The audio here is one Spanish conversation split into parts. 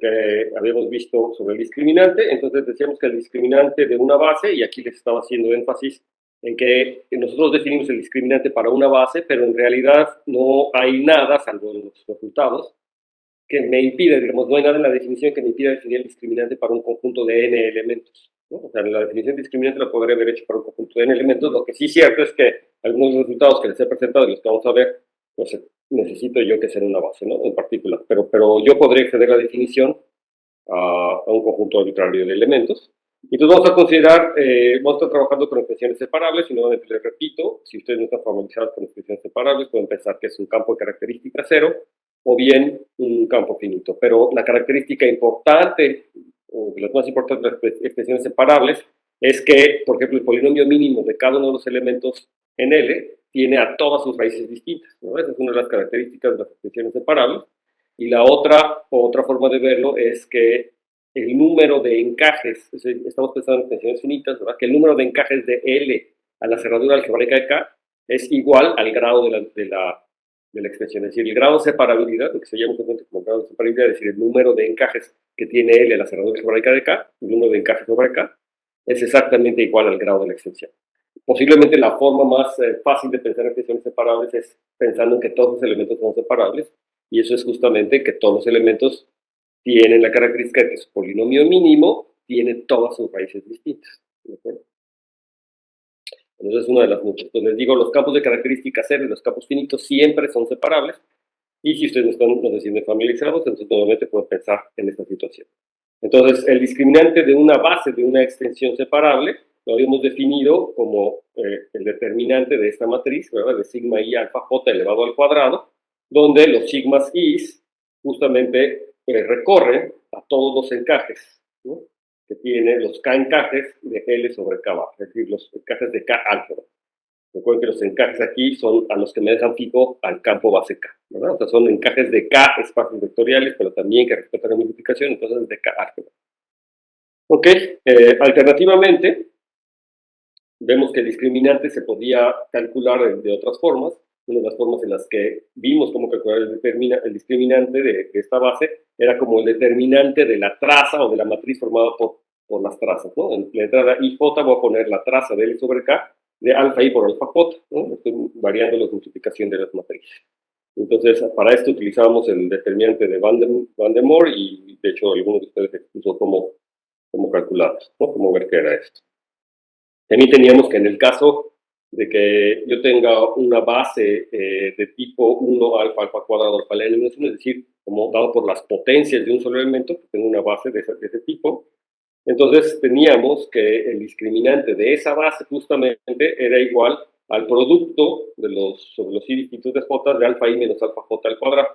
que habíamos visto sobre el discriminante. Entonces decíamos que el discriminante de una base, y aquí les estaba haciendo énfasis en que nosotros definimos el discriminante para una base, pero en realidad no hay nada, salvo en los resultados, que me impide, digamos, no hay nada en la definición que me impida definir el discriminante para un conjunto de n elementos, ¿no? O sea, la definición de discriminante la podría haber hecho para un conjunto de n elementos. Lo que sí es cierto es que algunos resultados que les he presentado y los que vamos a ver, pues necesito yo que sea una base, ¿no? En particular. Pero yo podría exceder la definición a un conjunto arbitrario de elementos. Entonces vamos a considerar, vamos a estar trabajando con expresiones separables, y nuevamente les repito, si ustedes no están familiarizados con expresiones separables, pueden pensar que es un campo de característica cero, o bien un campo finito. Pero la característica importante, o de las más importantes de las expresiones separables, es que, por ejemplo, el polinomio mínimo de cada uno de los elementos en L tiene a todas sus raíces distintas, ¿no? Esa es una de las características de las expresiones separables. Y la otra forma de verlo es que el número de encajes, estamos pensando en extensiones finitas, ¿verdad? Que el número de encajes de L a la cerradura algebraica de K es igual al grado de la extensión. Es decir, el grado de separabilidad, lo que se llama como grado de separabilidad, es decir, el número de encajes que tiene L a la cerradura algebraica de K, el número de encajes sobre K, es exactamente igual al grado de la extensión. Posiblemente la forma más fácil de pensar en extensiones separables es pensando en que todos los elementos son separables, y eso es justamente que todos los elementos tienen la característica de que su polinomio mínimo tiene todas sus raíces distintas. ¿De acuerdo? Entonces es una de las muchas. Entonces les digo, los campos de característica cero y los campos finitos siempre son separables, y si ustedes no se sienten familiarizados, entonces nuevamente pueden pensar en esta situación. Entonces el discriminante de una base de una extensión separable lo habíamos definido como el determinante de esta matriz, ¿verdad? De sigma i alfa j elevado al cuadrado, donde los sigmas i's justamente recorren a todos los encajes, ¿no? Que tiene los k encajes de L sobre K bar, es decir, los encajes de K álgebra. Recuerden que los encajes aquí son a los que me dejan fijo al campo base K, ¿verdad? O sea, son encajes de K espacios vectoriales, pero también que respetan la multiplicación, entonces de K álgebra. Ok, alternativamente, vemos que el discriminante se podía calcular de otras formas. Una de las formas en las que vimos cómo calcular el discriminante de esta base era como el determinante de la traza o de la matriz formada por las trazas, ¿no? En la entrada IJ voy a poner la traza de L sobre K de alfa I por alfa J, ¿no? Estoy variando la multiplicación de las matrices. Entonces, para esto utilizábamos el determinante de Van de Moor, y de hecho algunos de ustedes expuso cómo calcularlos, ¿no? Cómo ver qué era esto. También teníamos que en el caso de que yo tenga una base de tipo 1 alfa cuadrado alfa L menos 1, es decir, como dado por las potencias de un solo elemento, que tengo una base de ese tipo, entonces teníamos que el discriminante de esa base justamente era igual al producto sobre los i distintos de j de alfa i menos alfa j al cuadrado,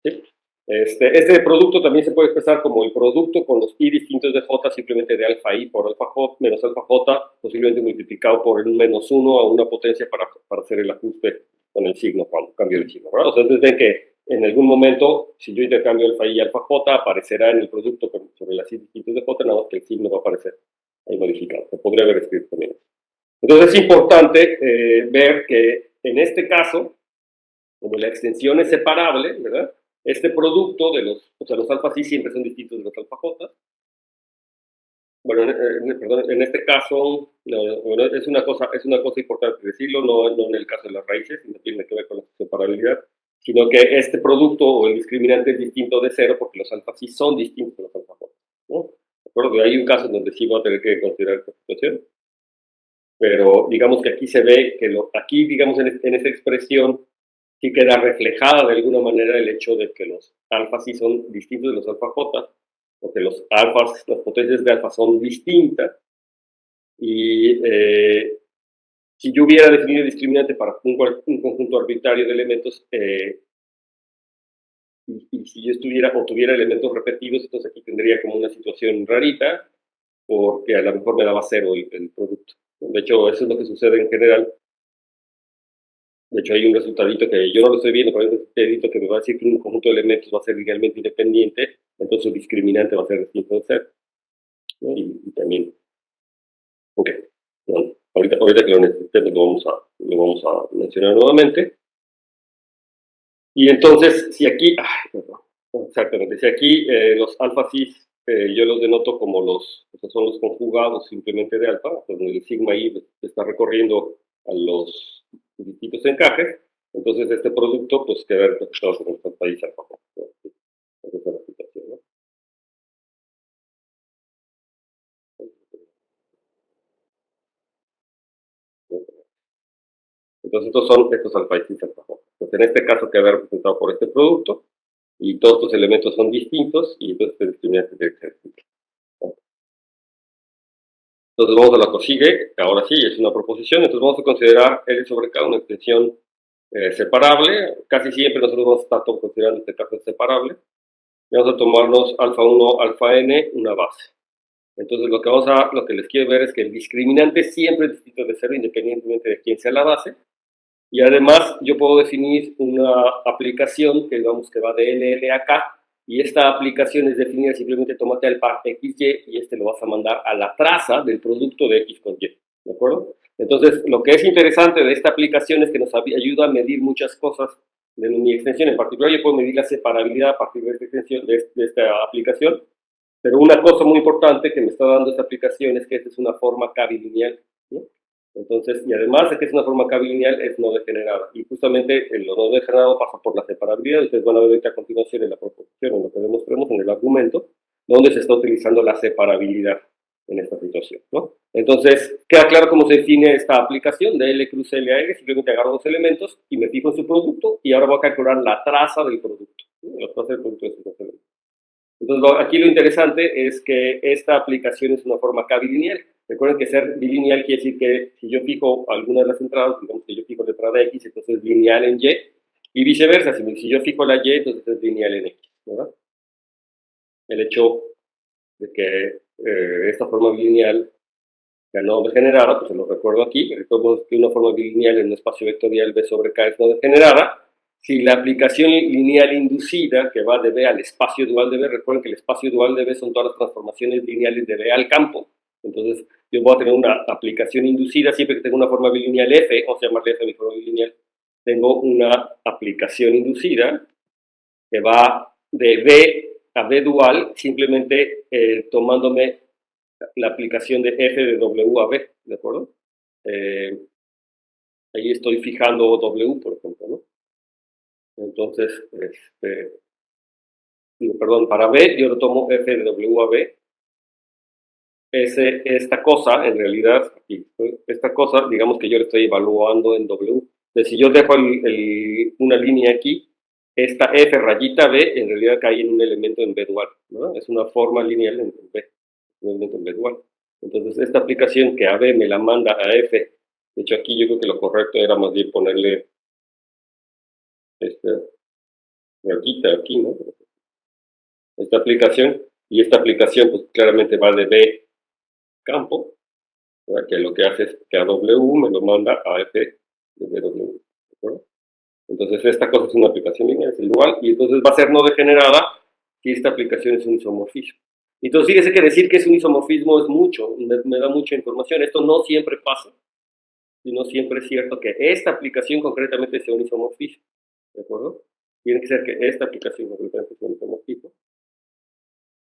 ¿sí? Este producto también se puede expresar como el producto con los i distintos de j simplemente de alfa i por alfa j menos alfa j, posiblemente multiplicado por el menos 1 a una potencia para hacer el ajuste con el signo cuando cambio de signo, ¿verdad? O sea, entonces ven que en algún momento, si yo intercambio alfa i y alfa j, aparecerá en el producto sobre las i distintos de j, nada más que el signo va a aparecer ahí modificado. Se podría haber escrito también. Entonces es importante ver que en este caso, como la extensión es separable, ¿verdad? Este producto de los alfa i siempre son distintos de los alfa j. Bueno, perdón, en este caso, bueno, es una cosa importante decirlo, no en el caso de las raíces, no tiene que ver con la separabilidad, sino que este producto o el discriminante es distinto de cero porque los alfa i son distintos de los alfa j, ¿no? ¿De acuerdo? Hay un caso en donde sí voy a tener que considerar esta situación, pero digamos que aquí se ve que aquí, digamos, en esta expresión, sí queda reflejada de alguna manera el hecho de que los alfas sí son distintos de los alfa j, porque los alfas, las potencias de alfa son distintas, y si yo hubiera definido el discriminante para un conjunto arbitrario de elementos, y si yo tuviera elementos repetidos, entonces aquí tendría como una situación rarita, porque a lo mejor me daba cero el producto. De hecho, eso es lo que sucede en general. De hecho, hay un resultadito que yo no lo estoy viendo, pero hay un resultadito que me va a decir que un conjunto de elementos va a ser linealmente independiente, entonces su discriminante va a ser distinto de cero, ¿no? Y también, ok, bueno, ahorita que lo necesitemos lo vamos a mencionar nuevamente. Y entonces, si aquí, perdón, Exactamente. Si aquí los alfa cis yo los denoto como son los conjugados simplemente de alfa, donde el sigma i está recorriendo a los distintos encajes, entonces este producto pues queda representado como el alfa y alfa. Esa es la situación, ¿no? Entonces estos son estos alfa y alfa. Entonces en este caso queda representado por este producto y todos estos elementos son distintos y entonces este discriminante debe ser distinto. Entonces vamos a la que sigue, ahora sí, es una proposición, entonces vamos a considerar L sobre K una extensión separable, casi siempre nosotros vamos a estar considerando este caso separable, y vamos a tomarnos alfa 1, alfa n, una base. Entonces lo que les quiero ver es que el discriminante siempre es distinto de cero independientemente de quién sea la base, y además yo puedo definir una aplicación que digamos que va de LL a K, y esta aplicación es definida simplemente tómate el par XY y este lo vas a mandar a la traza del producto de X con Y, ¿de acuerdo? Entonces, lo que es interesante de esta aplicación es que nos ayuda a medir muchas cosas de mi extensión. En particular, yo puedo medir la separabilidad a partir de esta extensión, de esta aplicación, pero una cosa muy importante que me está dando esta aplicación es que esta es una forma K bilineal, ¿no? Entonces, y además de que es una forma K bilineal, es no degenerada. Y justamente el no degenerado pasa por la separabilidad. Ustedes van a ver ahorita a continuación en la proposición, en lo que demostremos en el argumento, donde se está utilizando la separabilidad en esta situación, ¿no? Entonces, queda claro cómo se define esta aplicación de L cruz L a L. Simplemente agarro dos elementos y me fijo en su producto y ahora voy a calcular la traza del producto, ¿no? La traza del producto de esos dos elementos. Entonces, aquí lo interesante es que esta aplicación es una forma K bilineal. Recuerden que ser bilineal quiere decir que si yo fijo alguna de las entradas, digamos que yo fijo la entrada X, entonces es lineal en Y, y viceversa, si yo fijo la Y, entonces es lineal en X, ¿verdad? El hecho de que esta forma bilineal ya no degenerada, pues se lo recuerdo aquí, recuerdo que una forma bilineal en un espacio vectorial B sobre K es no degenerada. Si la aplicación lineal inducida, que va de B al espacio dual de B, recuerden que el espacio dual de B son todas las transformaciones lineales de B al campo, entonces yo voy a tener una aplicación inducida siempre que tengo una forma bilineal F, vamos a llamarle F mi forma bilineal, tengo una aplicación inducida que va de B a B dual, simplemente tomándome la aplicación de F de W a B, ¿de acuerdo? Ahí estoy fijando W, por ejemplo, ¿no? Entonces, perdón, para B yo lo tomo F de W a B. Esta cosa, en realidad, aquí, esta cosa, digamos que yo le estoy evaluando en W. Entonces, si yo dejo una línea aquí, esta F rayita B en realidad cae en un elemento en B dual, ¿no? Es una forma lineal en B, un elemento en B dual. Entonces, esta aplicación que a B me la manda a F, de hecho aquí yo creo que lo correcto era más bien ponerle esta rayita aquí, ¿no? Esta aplicación, y esta aplicación pues claramente va de B campo, ¿verdad? Que lo que hace es que a W me lo manda a F de BW, ¿de acuerdo? Entonces esta cosa es una aplicación lineal, es igual, y entonces va a ser no degenerada si esta aplicación es un isomorfismo. Entonces fíjese que decir que es un isomorfismo es mucho, me da mucha información. Esto no siempre pasa, y no siempre es cierto que esta aplicación concretamente sea un isomorfismo, ¿de acuerdo? Tiene que ser que esta aplicación concretamente sea un isomorfismo.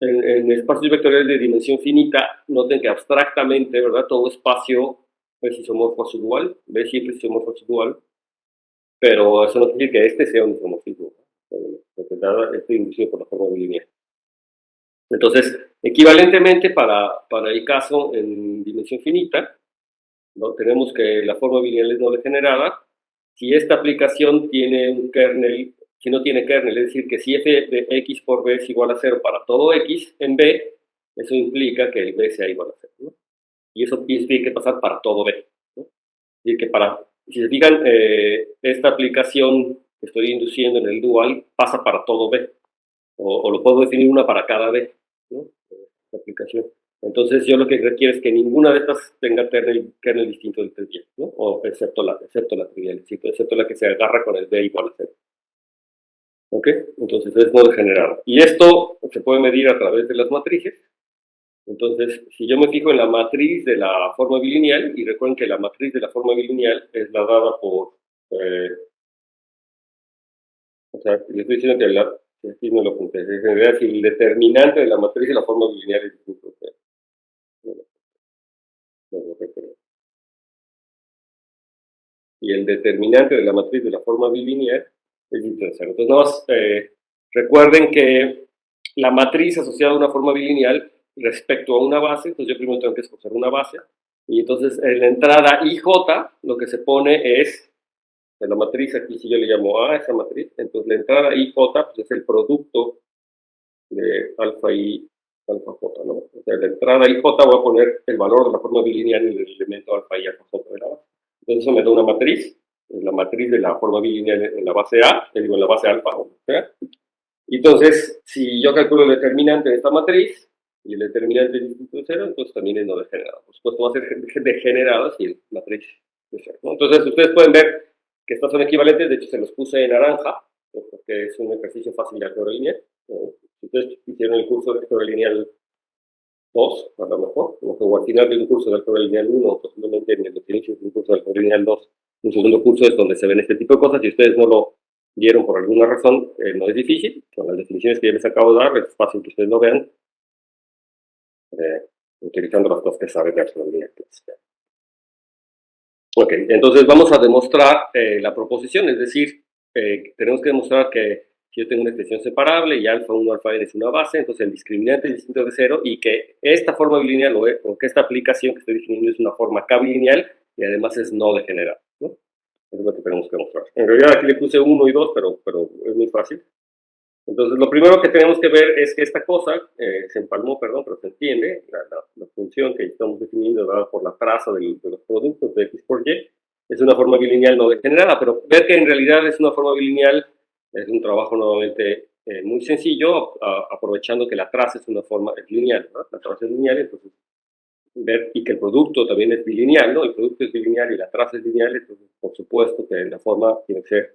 En espacios vectoriales de dimensión finita, noten que abstractamente, ¿verdad? Todo espacio es isomorfo a su dual, B siempre es isomorfo a su dual, pero eso no quiere decir que este sea un isomorfismo, porque nada, estoy inducido por la forma bilineal. Entonces, equivalentemente para el caso en dimensión finita, ¿no? Tenemos que la forma bilineal es no degenerada. Si esta aplicación tiene un kernel, si no tiene kernel, es decir, que si f de x por b es igual a 0 para todo x en b, eso implica que el b sea igual a 0, ¿no? Y eso tiene que pasar para todo b, ¿no? Y que si se fijan, esta aplicación que estoy induciendo en el dual pasa para todo b, o lo puedo definir una para cada b, ¿no? Esta aplicación. Entonces yo lo que requiero es que ninguna de estas tenga kernel distinto del trivial, ¿no? O excepto la trivial, excepto la que se agarra con el b igual a 0. ¿Ok? Entonces es no degenerado. Y esto se puede medir a través de las matrices. Entonces, si yo me fijo en la matriz de la forma bilineal, y recuerden que la matriz de la forma bilineal es la dada por, o sea, les estoy diciendo que Aquí no lo apunté. En realidad, si el determinante de la matriz de la forma bilineal es distinto de cero. No lo recuerdo. Y el determinante de la matriz de la forma bilineal es distinto de cero. Entonces, nada más recuerden que la matriz asociada a una forma bilineal respecto a una base, entonces yo primero tengo que escoger una base, y entonces en la entrada IJ lo que se pone es, en la matriz aquí si yo le llamo A esa matriz, entonces la entrada IJ pues es el producto de alfa y alfa J, ¿no? O sea, la entrada IJ voy a poner el valor de la forma bilineal en el elemento alfa y alfa J de la base. Entonces eso me da una matriz, la matriz de la forma bilineal en la base A, digo en la base alfa, ¿okay? Y entonces, si yo calculo el determinante de esta matriz, y el determinante es distinto de cero, entonces también es no degenerado. Por supuesto, va a ser degenerado si la matriz es cero, ¿no? Entonces, ustedes pueden ver que estas son equivalentes, de hecho se los puse en naranja, porque es un ejercicio fácil de álgebra lineal. Si ustedes hicieron el curso de álgebra lineal 2, a lo mejor, o al final de un curso de álgebra lineal 1, o posiblemente en los inicios de un curso de álgebra lineal 2, un segundo curso es donde se ven este tipo de cosas, y ustedes no lo vieron por alguna razón, no es difícil, con las definiciones que ya les acabo de dar, es fácil que ustedes lo vean, utilizando las cosas que saben de álgebra lineal. Ok, entonces vamos a demostrar la proposición, es decir, tenemos que demostrar que si yo tengo una expresión separable y alfa 1, alfa n es una base, entonces el discriminante es distinto de cero y que esta forma bilineal o que esta aplicación que estoy definiendo es una forma K bilineal y además es no degenerada, ¿no? Eso es lo que tenemos que demostrar. En realidad aquí le puse 1 y 2, pero es muy fácil. Entonces, lo primero que tenemos que ver es que esta cosa, se empalmó, perdón, pero se entiende, la función que estamos definiendo dada por la traza de los productos de x por y, es una forma bilineal no degenerada, pero ver que en realidad es una forma bilineal es un trabajo nuevamente muy sencillo, aprovechando que la traza es una forma es lineal, ¿no? La traza es lineal, entonces ver y que el producto también es bilineal, ¿no? El producto es bilineal y la traza es lineal, entonces por supuesto que la forma tiene que ser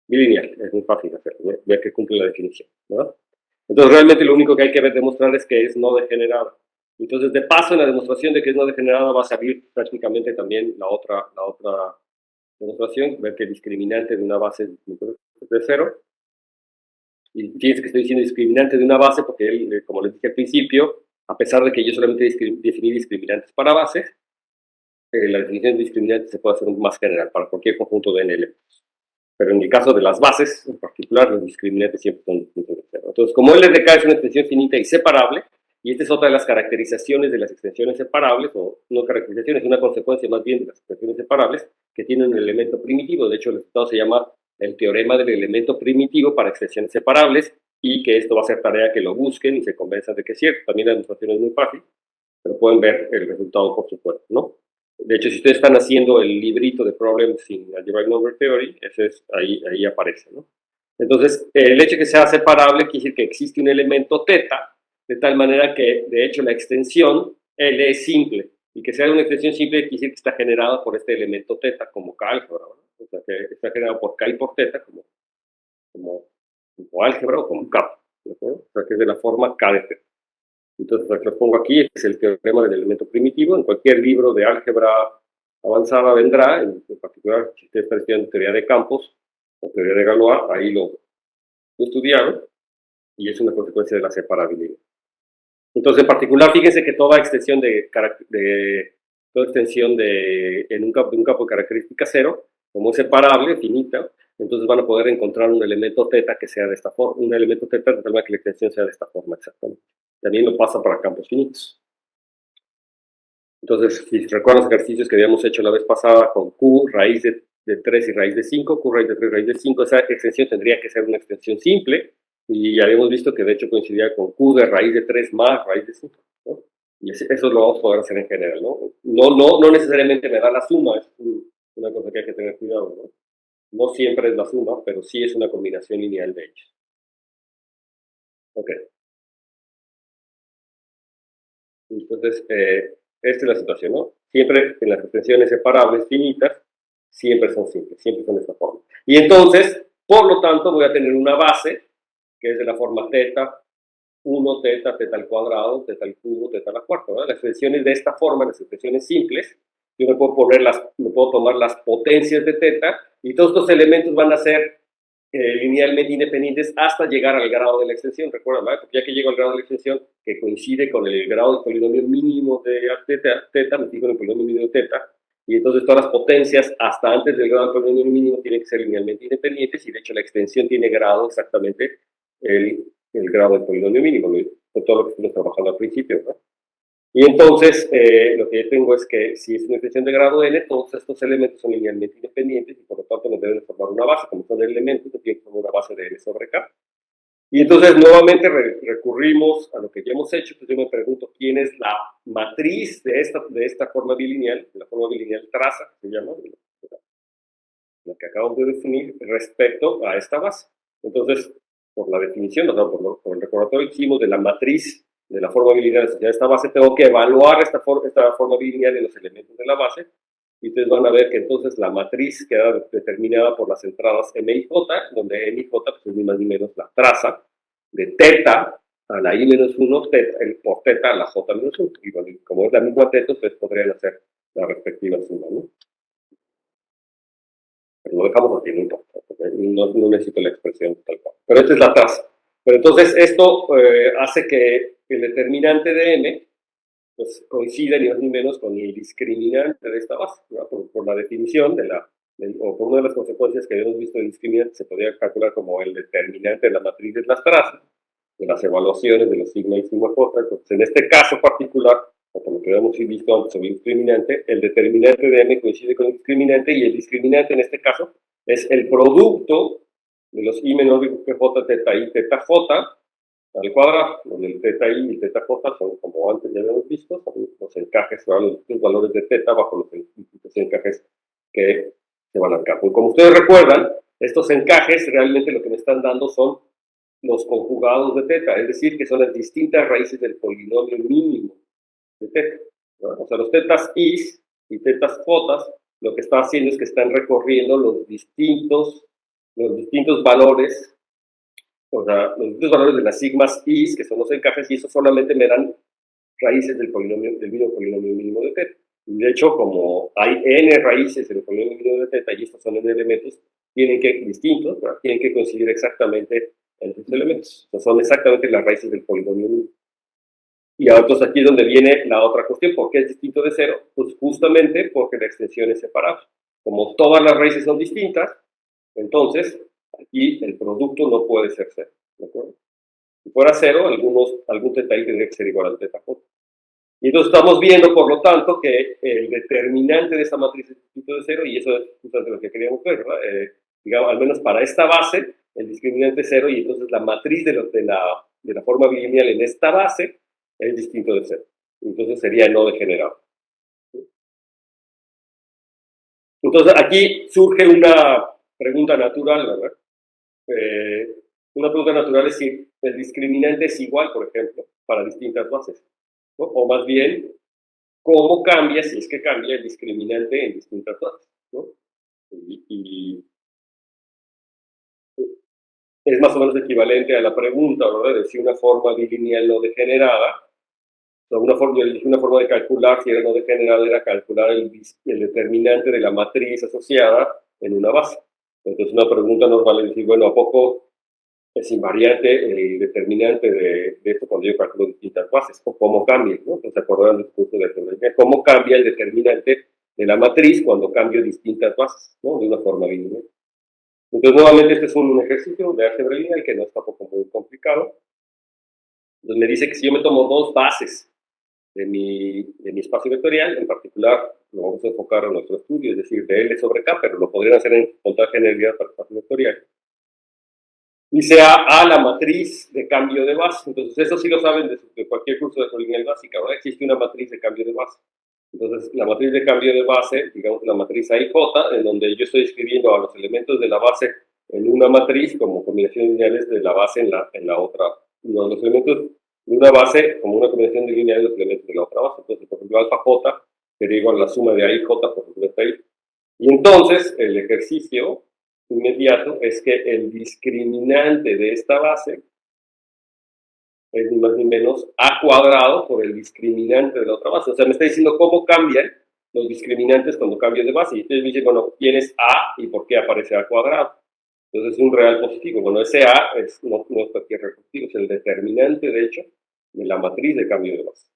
bilineal, es muy fácil hacerlo, ver que cumple la definición, ¿verdad? Entonces realmente lo único que hay que demostrar es que es no degenerada. Entonces de paso en la demostración de que es no degenerada va a salir prácticamente también la otra demostración, ver que el discriminante de una base es de cero. Y fíjense que estoy diciendo discriminante de una base porque él, como les dije al principio, a pesar de que yo solamente definí discriminantes para bases, la definición de discriminante se puede hacer más general para cualquier conjunto de n elementos. Pero en el caso de las bases, en particular, los discriminantes siempre son distintos de cero. Entonces, como LDK es una extensión finita y separable, y esta es otra de las caracterizaciones de las extensiones separables, o no caracterizaciones, una consecuencia más bien de las extensiones separables, que tienen un elemento primitivo. De hecho, el resultado se llama el teorema del elemento primitivo para extensiones separables, y que esto va a ser tarea que lo busquen y se convenzan de que es cierto. También la demostración es muy fácil, pero pueden ver el resultado por supuesto, ¿no? De hecho, si ustedes están haciendo el librito de Problems in Algebraic Number Theory, ese es, ahí aparece, ¿no? Entonces, el hecho de que sea separable quiere decir que existe un elemento teta, de tal manera que, de hecho, la extensión L es simple, y que sea una extensión simple quiere decir que está generada por este elemento teta, como K álgebra, ¿no? O sea, que está generado por K y por teta, como álgebra o como K, ¿no? O sea, que es de la forma K de teta. Entonces, lo que os pongo aquí es el teorema del elemento primitivo. En cualquier libro de álgebra avanzada vendrá, en particular, si ustedes están estudiando teoría de campos o teoría de Galois, ahí lo estudiaron, y es una consecuencia de la separabilidad. Entonces, en particular, fíjense que toda extensión en un campo de característica cero, como es separable, finita, entonces van a poder encontrar un elemento teta que sea de esta forma, un elemento teta de tal manera que la extensión sea de esta forma exactamente. También lo pasa para campos finitos. Entonces, si recuerdan los ejercicios que habíamos hecho la vez pasada con Q, raíz de 3 y raíz de 5, Q, raíz de 3, raíz de 5, esa extensión tendría que ser una extensión simple, y ya habíamos visto que de hecho coincidía con Q de raíz de 3 más raíz de 5, ¿no? Y eso lo vamos a poder hacer en general, ¿no? No necesariamente me da la suma, es una cosa que hay que tener cuidado, ¿no? No siempre es la suma, pero sí es una combinación lineal de hechos. Ok. Entonces, esta es la situación, ¿no? Siempre en las extensiones separables finitas, siempre son simples, siempre son de esta forma. Y entonces, por lo tanto, voy a tener una base que es de la forma teta 1, teta al cuadrado, teta al cubo, teta a la cuarta, ¿verdad? Las extensiones de esta forma, las extensiones simples, yo me puedo tomar las potencias de teta, y todos estos elementos van a ser linealmente independientes hasta llegar al grado de la extensión, recuerda, ¿verdad? Porque ya que llego al grado de la extensión, que coincide con el grado del polinomio mínimo de teta, me fijo en el polinomio mínimo de teta, y entonces todas las potencias hasta antes del grado del polinomio mínimo tienen que ser linealmente independientes, y de hecho la extensión tiene grado exactamente el grado del polinomio mínimo, con todo lo que estuvimos trabajando al principio, ¿no? Y entonces, lo que yo tengo es que si es una extensión de grado n, todos estos elementos son linealmente independientes y por lo tanto nos deben formar una base. Como son elementos, que tienen que formar una base de n sobre k. Y entonces, nuevamente recurrimos a lo que ya hemos hecho. Pues yo me pregunto quién es la matriz de esta forma bilineal, la forma bilineal traza, que se llama, la que acabamos de definir, respecto a esta base. Entonces, por la definición, o sea, por el recordatorio que hicimos de la matriz de la forma bilineal asociada a esta base, tengo que evaluar esta forma bilineal en los elementos de la base, y ustedes van a ver que entonces la matriz queda determinada por las entradas m y j, donde m y j pues, es ni más ni menos la traza de teta a la i menos 1 por teta a la j menos 1. Y bueno, como es la misma teta, pues podrían hacer la respectiva suma, ¿no? Pero lo dejamos así, no importa, no necesito la expresión tal cual. Pero esta es la traza. Pero entonces esto hace que el determinante de m pues, coincida ni más ni menos con el discriminante de esta base, ¿no? Por la definición o por una de las consecuencias que habíamos visto del discriminante, se podría calcular como el determinante de la matriz de las trazas, de las evaluaciones de los sigma y sigma j. Entonces, en este caso particular, o por lo que habíamos visto antes sobre el discriminante, el determinante de m coincide con el discriminante, y el discriminante en este caso es el producto de los i menor que j, teta i, teta j, al cuadrado, donde el teta i y teta j son, como antes ya habíamos visto, son los encajes, los valores de teta bajo los distintos encajes que se van al campo. Y como ustedes recuerdan, estos encajes realmente lo que me están dando son los conjugados de teta, es decir, que son las distintas raíces del polinomio mínimo de teta, ¿no? O sea, los tetas i's y tetas jotas lo que está haciendo es que están recorriendo los distintos valores, o sea, los distintos valores de las sigmas i's, que son los encajes, y eso solamente me dan raíces del mismo polinomio mínimo de teta. Y de hecho, como hay n raíces del polinomio mínimo de teta, y estos son n elementos, distintos, ¿verdad? Tienen que coincidir exactamente entre estos elementos. O sea, son exactamente las raíces del polinomio mínimo. Y ahora, entonces, aquí es donde viene la otra cuestión. ¿Por qué es distinto de cero? Pues justamente porque la extensión es separable. Como todas las raíces son distintas, entonces aquí el producto no puede ser cero, ¿de acuerdo? Si fuera cero, algún teta i tendría que ser igual al teta j. Y entonces estamos viendo, por lo tanto, que el determinante de esta matriz es distinto de cero, y eso es justamente lo que queríamos ver, ¿verdad? Digamos, al menos para esta base, el discriminante es cero, y entonces la matriz de la forma bilineal en esta base es distinto de cero. Entonces sería no degenerado. Entonces aquí surge una pregunta natural, ¿verdad? Una pregunta natural es si el discriminante es igual, por ejemplo, para distintas bases, ¿no? O más bien, ¿cómo cambia, si es que cambia, el discriminante en distintas bases, ¿no? Y es más o menos equivalente a la pregunta, ¿verdad? De si una forma bilineal no degenerada, o sea, una forma de calcular si era no degenerada era calcular el determinante de la matriz asociada en una base. Entonces, una pregunta normal es decir, bueno, ¿a poco es invariante el determinante de esto cuando yo calculo distintas bases? ¿O cómo cambia? ¿No? Entonces, acordaron el curso de cómo cambia el determinante de la matriz cuando cambio distintas bases, ¿no? De una forma lineal. Entonces, nuevamente, este es un ejercicio de álgebra lineal que no es tampoco muy complicado. Entonces, me dice que si yo me tomo dos bases de mi espacio vectorial, en particular lo vamos a enfocar en nuestro estudio, es decir, de L sobre K, pero lo podrían hacer en contra generalidad para el espacio vectorial. Y sea A la matriz de cambio de base. Entonces, eso sí lo saben de cualquier curso de lineal básica, ¿verdad? Existe una matriz de cambio de base. Entonces, la matriz de cambio de base, digamos la matriz A y J, en donde yo estoy escribiendo a los elementos de la base en una matriz como combinaciones lineales de la base en la otra. Los elementos de una base como una combinación de lineales de los elementos de la otra base. Entonces, por ejemplo, alfa J sería igual a la suma de A y J por beta I. Y entonces, el ejercicio inmediato es que el discriminante de esta base es ni más ni menos a cuadrado por el discriminante de la otra base. O sea, me está diciendo cómo cambian los discriminantes cuando cambian de base. Y ustedes me dicen, bueno, ¿quién es a y por qué aparece a cuadrado? Entonces es un real positivo. Bueno, ese A no es cualquier real positivo, es el determinante, de hecho, de la matriz de cambio de base.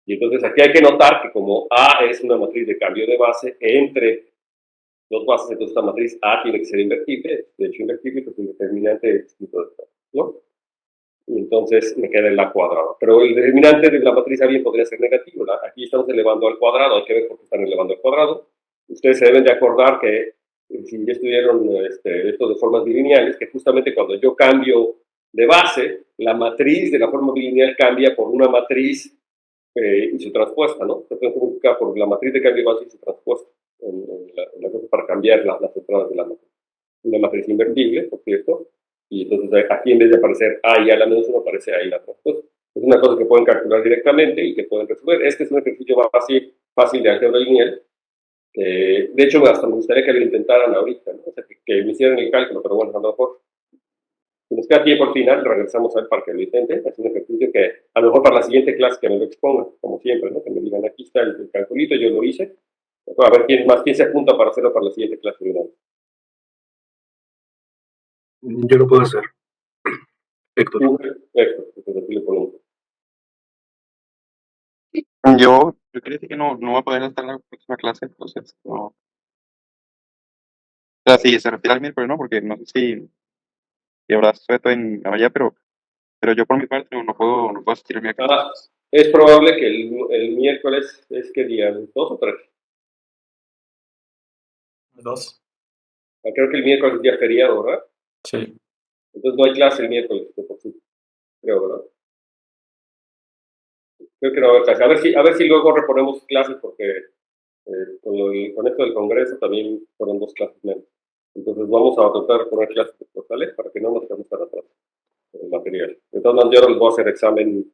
Y entonces aquí hay que notar que como A es una matriz de cambio de base, entre dos bases, entonces esta matriz A tiene que ser invertible, de hecho invertible, pues el determinante es distinto de todo, ¿no? Y entonces me queda el A cuadrado. Pero el determinante de la matriz A bien podría ser negativo. Aquí estamos elevando al cuadrado, hay que ver por qué están elevando al cuadrado. Ustedes se deben de acordar que si ya estudiaron esto de formas bilineales, que justamente cuando yo cambio de base, la matriz de la forma bilineal cambia por una matriz y su transpuesta, ¿no? Se puede multiplicar por la matriz de cambio de base y su transpuesta en la cosa para cambiar las entradas de la matriz. Una matriz invertible, por cierto, y entonces aquí en vez de aparecer A y A la menos 1 aparece A y la transpuesta. Es una cosa que pueden calcular directamente y que pueden resolver. Este es un ejercicio fácil de álgebra lineal. De hecho, hasta me gustaría que lo intentaran ahorita, ¿no? O sea, que me hicieran el cálculo, pero bueno, a lo mejor si nos queda tiempo al final, regresamos a él para que lo intenten. Es un ejercicio que a lo mejor para la siguiente clase que me lo expongan, como siempre, ¿no? Que me digan, aquí está el calculito, yo lo hice. A ver quién se apunta para hacerlo para la siguiente clase. Yo lo puedo hacer. Héctor. Héctor, entonces aquí le ponemos. Yo creo que no voy a poder estar en la próxima clase, entonces no. O sea, sí, se refiere al miércoles, ¿no? Porque no sé si habrá sueto en allá, pero yo por mi parte no puedo asistir el miércoles. Es probable que el miércoles es que día, 2 o 3. 2. Creo que el miércoles es día feriado, ¿verdad? Sí. Entonces no hay clase el miércoles, creo, ¿verdad? Creo que no va a haber clase. A ver si luego reponemos clases porque con esto del congreso también fueron 2 clases menos. Entonces vamos a tratar de poner clases portales para que no nos quedemos tan atrás en el material. De todas maneras, yo les voy a hacer examen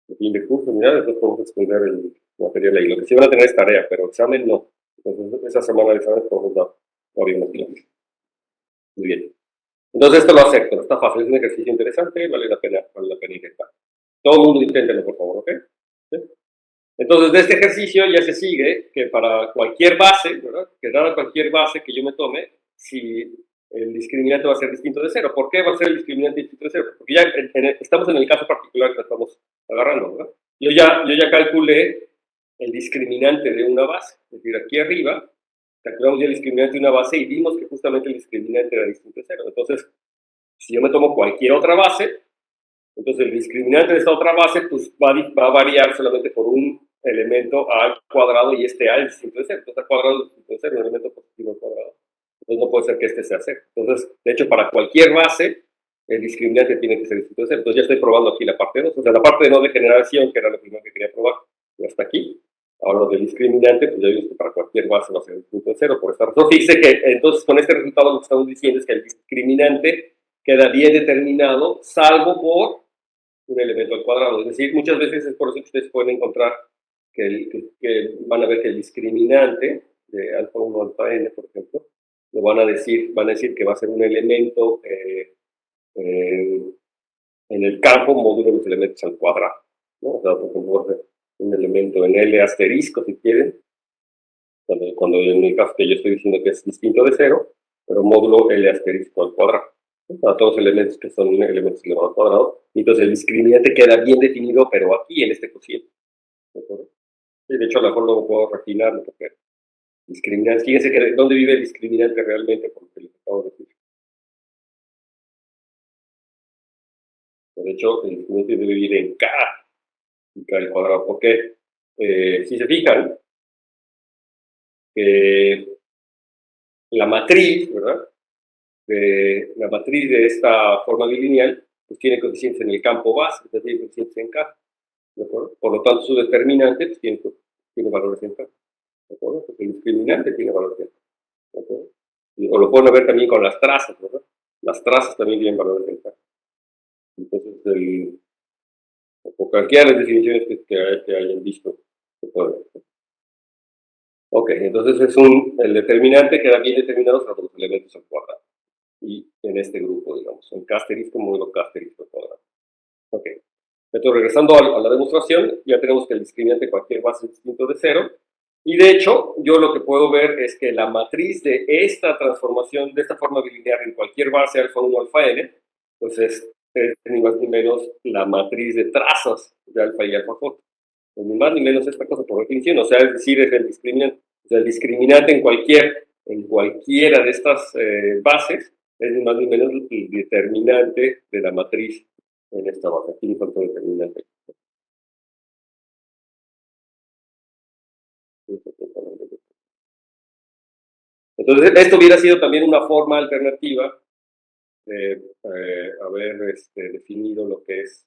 de fin de curso, mira, después podemos extender el material ahí. Lo que sí van a tener es tarea, pero examen no. Entonces, esa semana de examen podemos dar varias clases. Muy bien. Entonces, esto lo acepto, está fácil, es un ejercicio interesante, vale la pena intentar. Todo el mundo inténtelo, por favor, ¿ok? ¿Sí? Entonces, de este ejercicio ya se sigue que para cualquier base, ¿verdad? Que dada cualquier base que yo me tome, si el discriminante va a ser distinto de 0. ¿Por qué va a ser el discriminante distinto de 0? Porque ya estamos en el caso particular que estamos agarrando, ¿verdad? Yo ya calculé el discriminante de una base. Es decir, aquí arriba calculamos ya el discriminante de una base y vimos que justamente el discriminante era distinto de 0. Entonces, si yo me tomo cualquier otra base, entonces el discriminante de esta otra base pues, va a variar solamente por un elemento A al cuadrado y este A es distinto de 0. Entonces, A cuadrado es distinto de 0, un elemento positivo al cuadrado. Entonces no puede ser que este sea 0. Entonces, de hecho, para cualquier base, el discriminante tiene que ser distinto de 0. Entonces ya estoy probando aquí la parte 2. O sea, la parte de no degeneración, que era lo primero que quería probar, ya está aquí. Ahora lo del discriminante, pues ya vimos que para cualquier base va a ser distinto de 0. Por esta razón, dice que entonces con este resultado lo que estamos diciendo es que el discriminante queda bien determinado, salvo por un elemento al cuadrado. Es decir, muchas veces es por eso que ustedes pueden encontrar que van a ver que el discriminante de alfa 1 alfa n, por ejemplo, lo van a decir que va a ser un elemento en el campo módulo de los elementos al cuadrado, ¿no? O sea, por ejemplo, un elemento en L asterisco, si quieren, cuando en el caso que yo estoy diciendo que es distinto de 0, pero módulo L asterisco al cuadrado. A todos los elementos que son elementos elevado al cuadrado. Y entonces el discriminante queda bien definido, pero aquí en este cociente. Y de hecho, a lo mejor luego puedo refinarlo, porque discriminante, fíjense que dónde vive el discriminante realmente, porque les acabo de decir. De hecho, el discriminante debe vivir en K, y K al cuadrado. ¿Por qué? Si se fijan, la matriz, ¿verdad? La matriz de esta forma bilineal, pues tiene coeficientes en el campo base, es decir, coeficientes en K. ¿De acuerdo? Por lo tanto, su determinante pues, tiene valores en K. ¿De acuerdo? Porque el discriminante tiene valores en K. ¿De acuerdo? O lo pueden ver también con las trazas, ¿verdad? Las trazas también tienen valores en K. Entonces, o cualquiera de las definiciones que hayan visto, se puede ver. Ok, entonces el determinante queda bien determinado sobre los elementos al cuadrado. Y en este grupo, digamos, en K asterisco, módulo K asterisco al cuadrado. Ok. Entonces, regresando a la demostración, ya tenemos que el discriminante de cualquier base es distinto de 0. Y de hecho, yo lo que puedo ver es que la matriz de esta transformación, de esta forma bilineal en cualquier base alfa 1 alfa n, pues es ni más ni menos la matriz de trazas de alfa y alfa j. Pues ni más ni menos esta cosa por definición, o sea, es decir, es el discriminante. O sea, el discriminante en cualquiera de estas bases es ni más ni menos el determinante de la matriz en esta base. Aquí me falta determinante. Entonces, esto hubiera sido también una forma alternativa de haber definido lo que es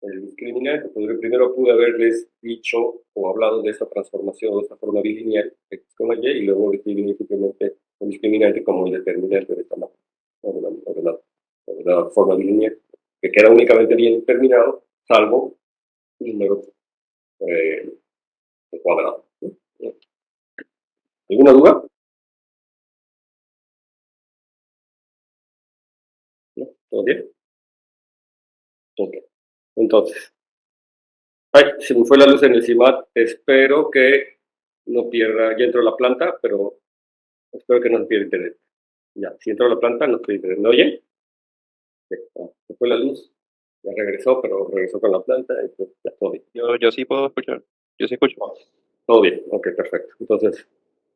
el discriminante. Pues primero pude haberles dicho o hablado de esta transformación, de esta forma bilineal X, Y, y luego definir simplemente el discriminante como el determinante de esta matriz, o de la forma bilineal, que queda únicamente bien determinado, salvo números de cuadrado. ¿Alguna duda? ¿No? ¿Todo bien? Ok. Entonces, ay, se me fue la luz en el CIMAT. Espero que no pierda. Ya entró la planta, pero espero que no se pierda internet. Ya, si entró la planta, no estoy internet. ¿Me oye? Sí. Se fue la luz. Ya regresó, pero regresó con la planta. Entonces, ya, todo bien. Yo sí puedo escuchar. Yo sí escucho. Todo bien. Ok, perfecto.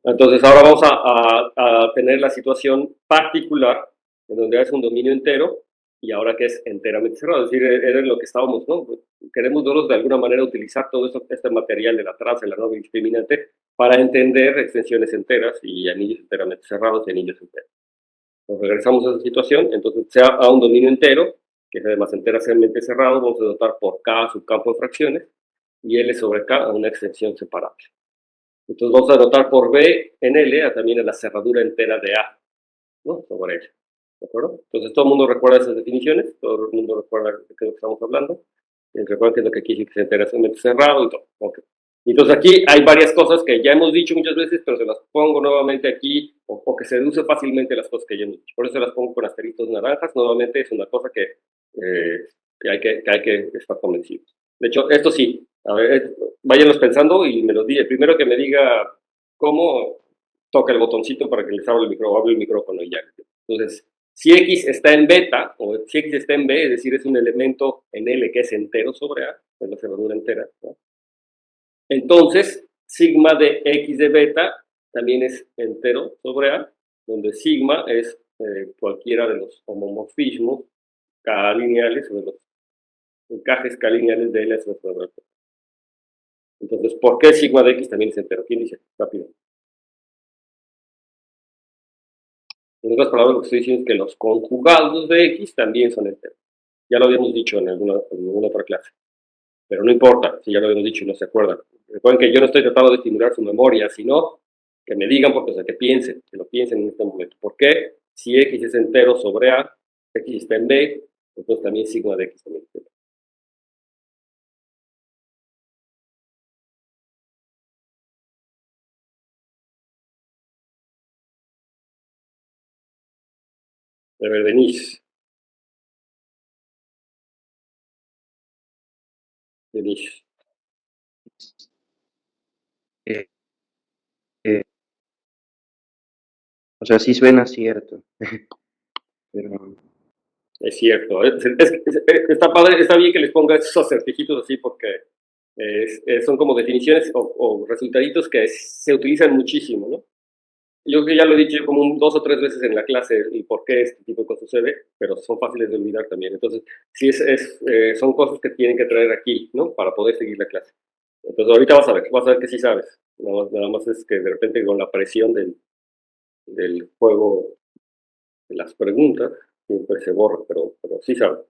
Entonces ahora vamos a tener la situación particular en donde es un dominio entero y ahora que es enteramente cerrado. Es decir, era en lo que estábamos, ¿no? Queremos nosotros de alguna manera utilizar todo este material de la traza, de la norma discriminante, para entender extensiones enteras y anillos enteramente cerrados y anillos enteros. Nos regresamos a esa situación, entonces sea a un dominio entero, que es además enteramente cerrado, vamos a dotar por K subcampo de fracciones y L sobre K a una extensión separable. Entonces vamos a anotar por B en L también a la cerradura entera de A, ¿no? Sobre ella. ¿De acuerdo? Entonces todo el mundo recuerda esas definiciones, todo el mundo recuerda de qué estamos hablando. Recuerden que es lo que aquí dice que es enteramente cerrado y todo. Okay. Entonces aquí hay varias cosas que ya hemos dicho muchas veces, pero se las pongo nuevamente aquí, o que se deduce fácilmente las cosas que ya hemos dicho. Por eso las pongo con asteriscos naranjas. Nuevamente es una cosa que hay que estar convencidos. De hecho, esto sí, a ver, váyanlos pensando y me los diga. El primero que me diga cómo, toca el botoncito para que les abra el micrófono y ya. Entonces, si X está en beta, o si X está en B, es decir, es un elemento en L que es entero sobre A, es la cerradura entera, ¿no? Entonces, sigma de X de beta también es entero sobre A, donde sigma es cualquiera de los homomorfismos K-lineales o de los encajes K-lineales de L sobre A. Entonces, ¿por qué sigma de X también es entero? ¿Quién dice? Rápido. En otras palabras, lo que estoy diciendo es que los conjugados de X también son enteros. Ya lo habíamos dicho en alguna otra clase. Pero no importa, si ya lo habíamos dicho y no se acuerdan. Recuerden que yo no estoy tratando de estimular su memoria, sino que me digan, porque, o sea, que lo piensen en este momento. ¿Por qué? Si X es entero sobre A, X está en B, entonces también sigma de X también es entero. A ver, Denise. Denise. Eh, eh, o sea, sí suena cierto, pero Es cierto. Está padre, está bien que les ponga esos acertijitos así porque son como definiciones o resultaditos que se utilizan muchísimo, ¿no? Yo creo que ya lo he dicho como 2 o 3 veces en la clase y por qué este tipo de cosas sucede, pero son fáciles de olvidar también. Entonces, sí, son cosas que tienen que traer aquí, ¿no? Para poder seguir la clase. Entonces, ahorita vas a ver que sí sabes. Nada más es que de repente con la presión del juego de las preguntas, siempre se borra, pero sí sabes.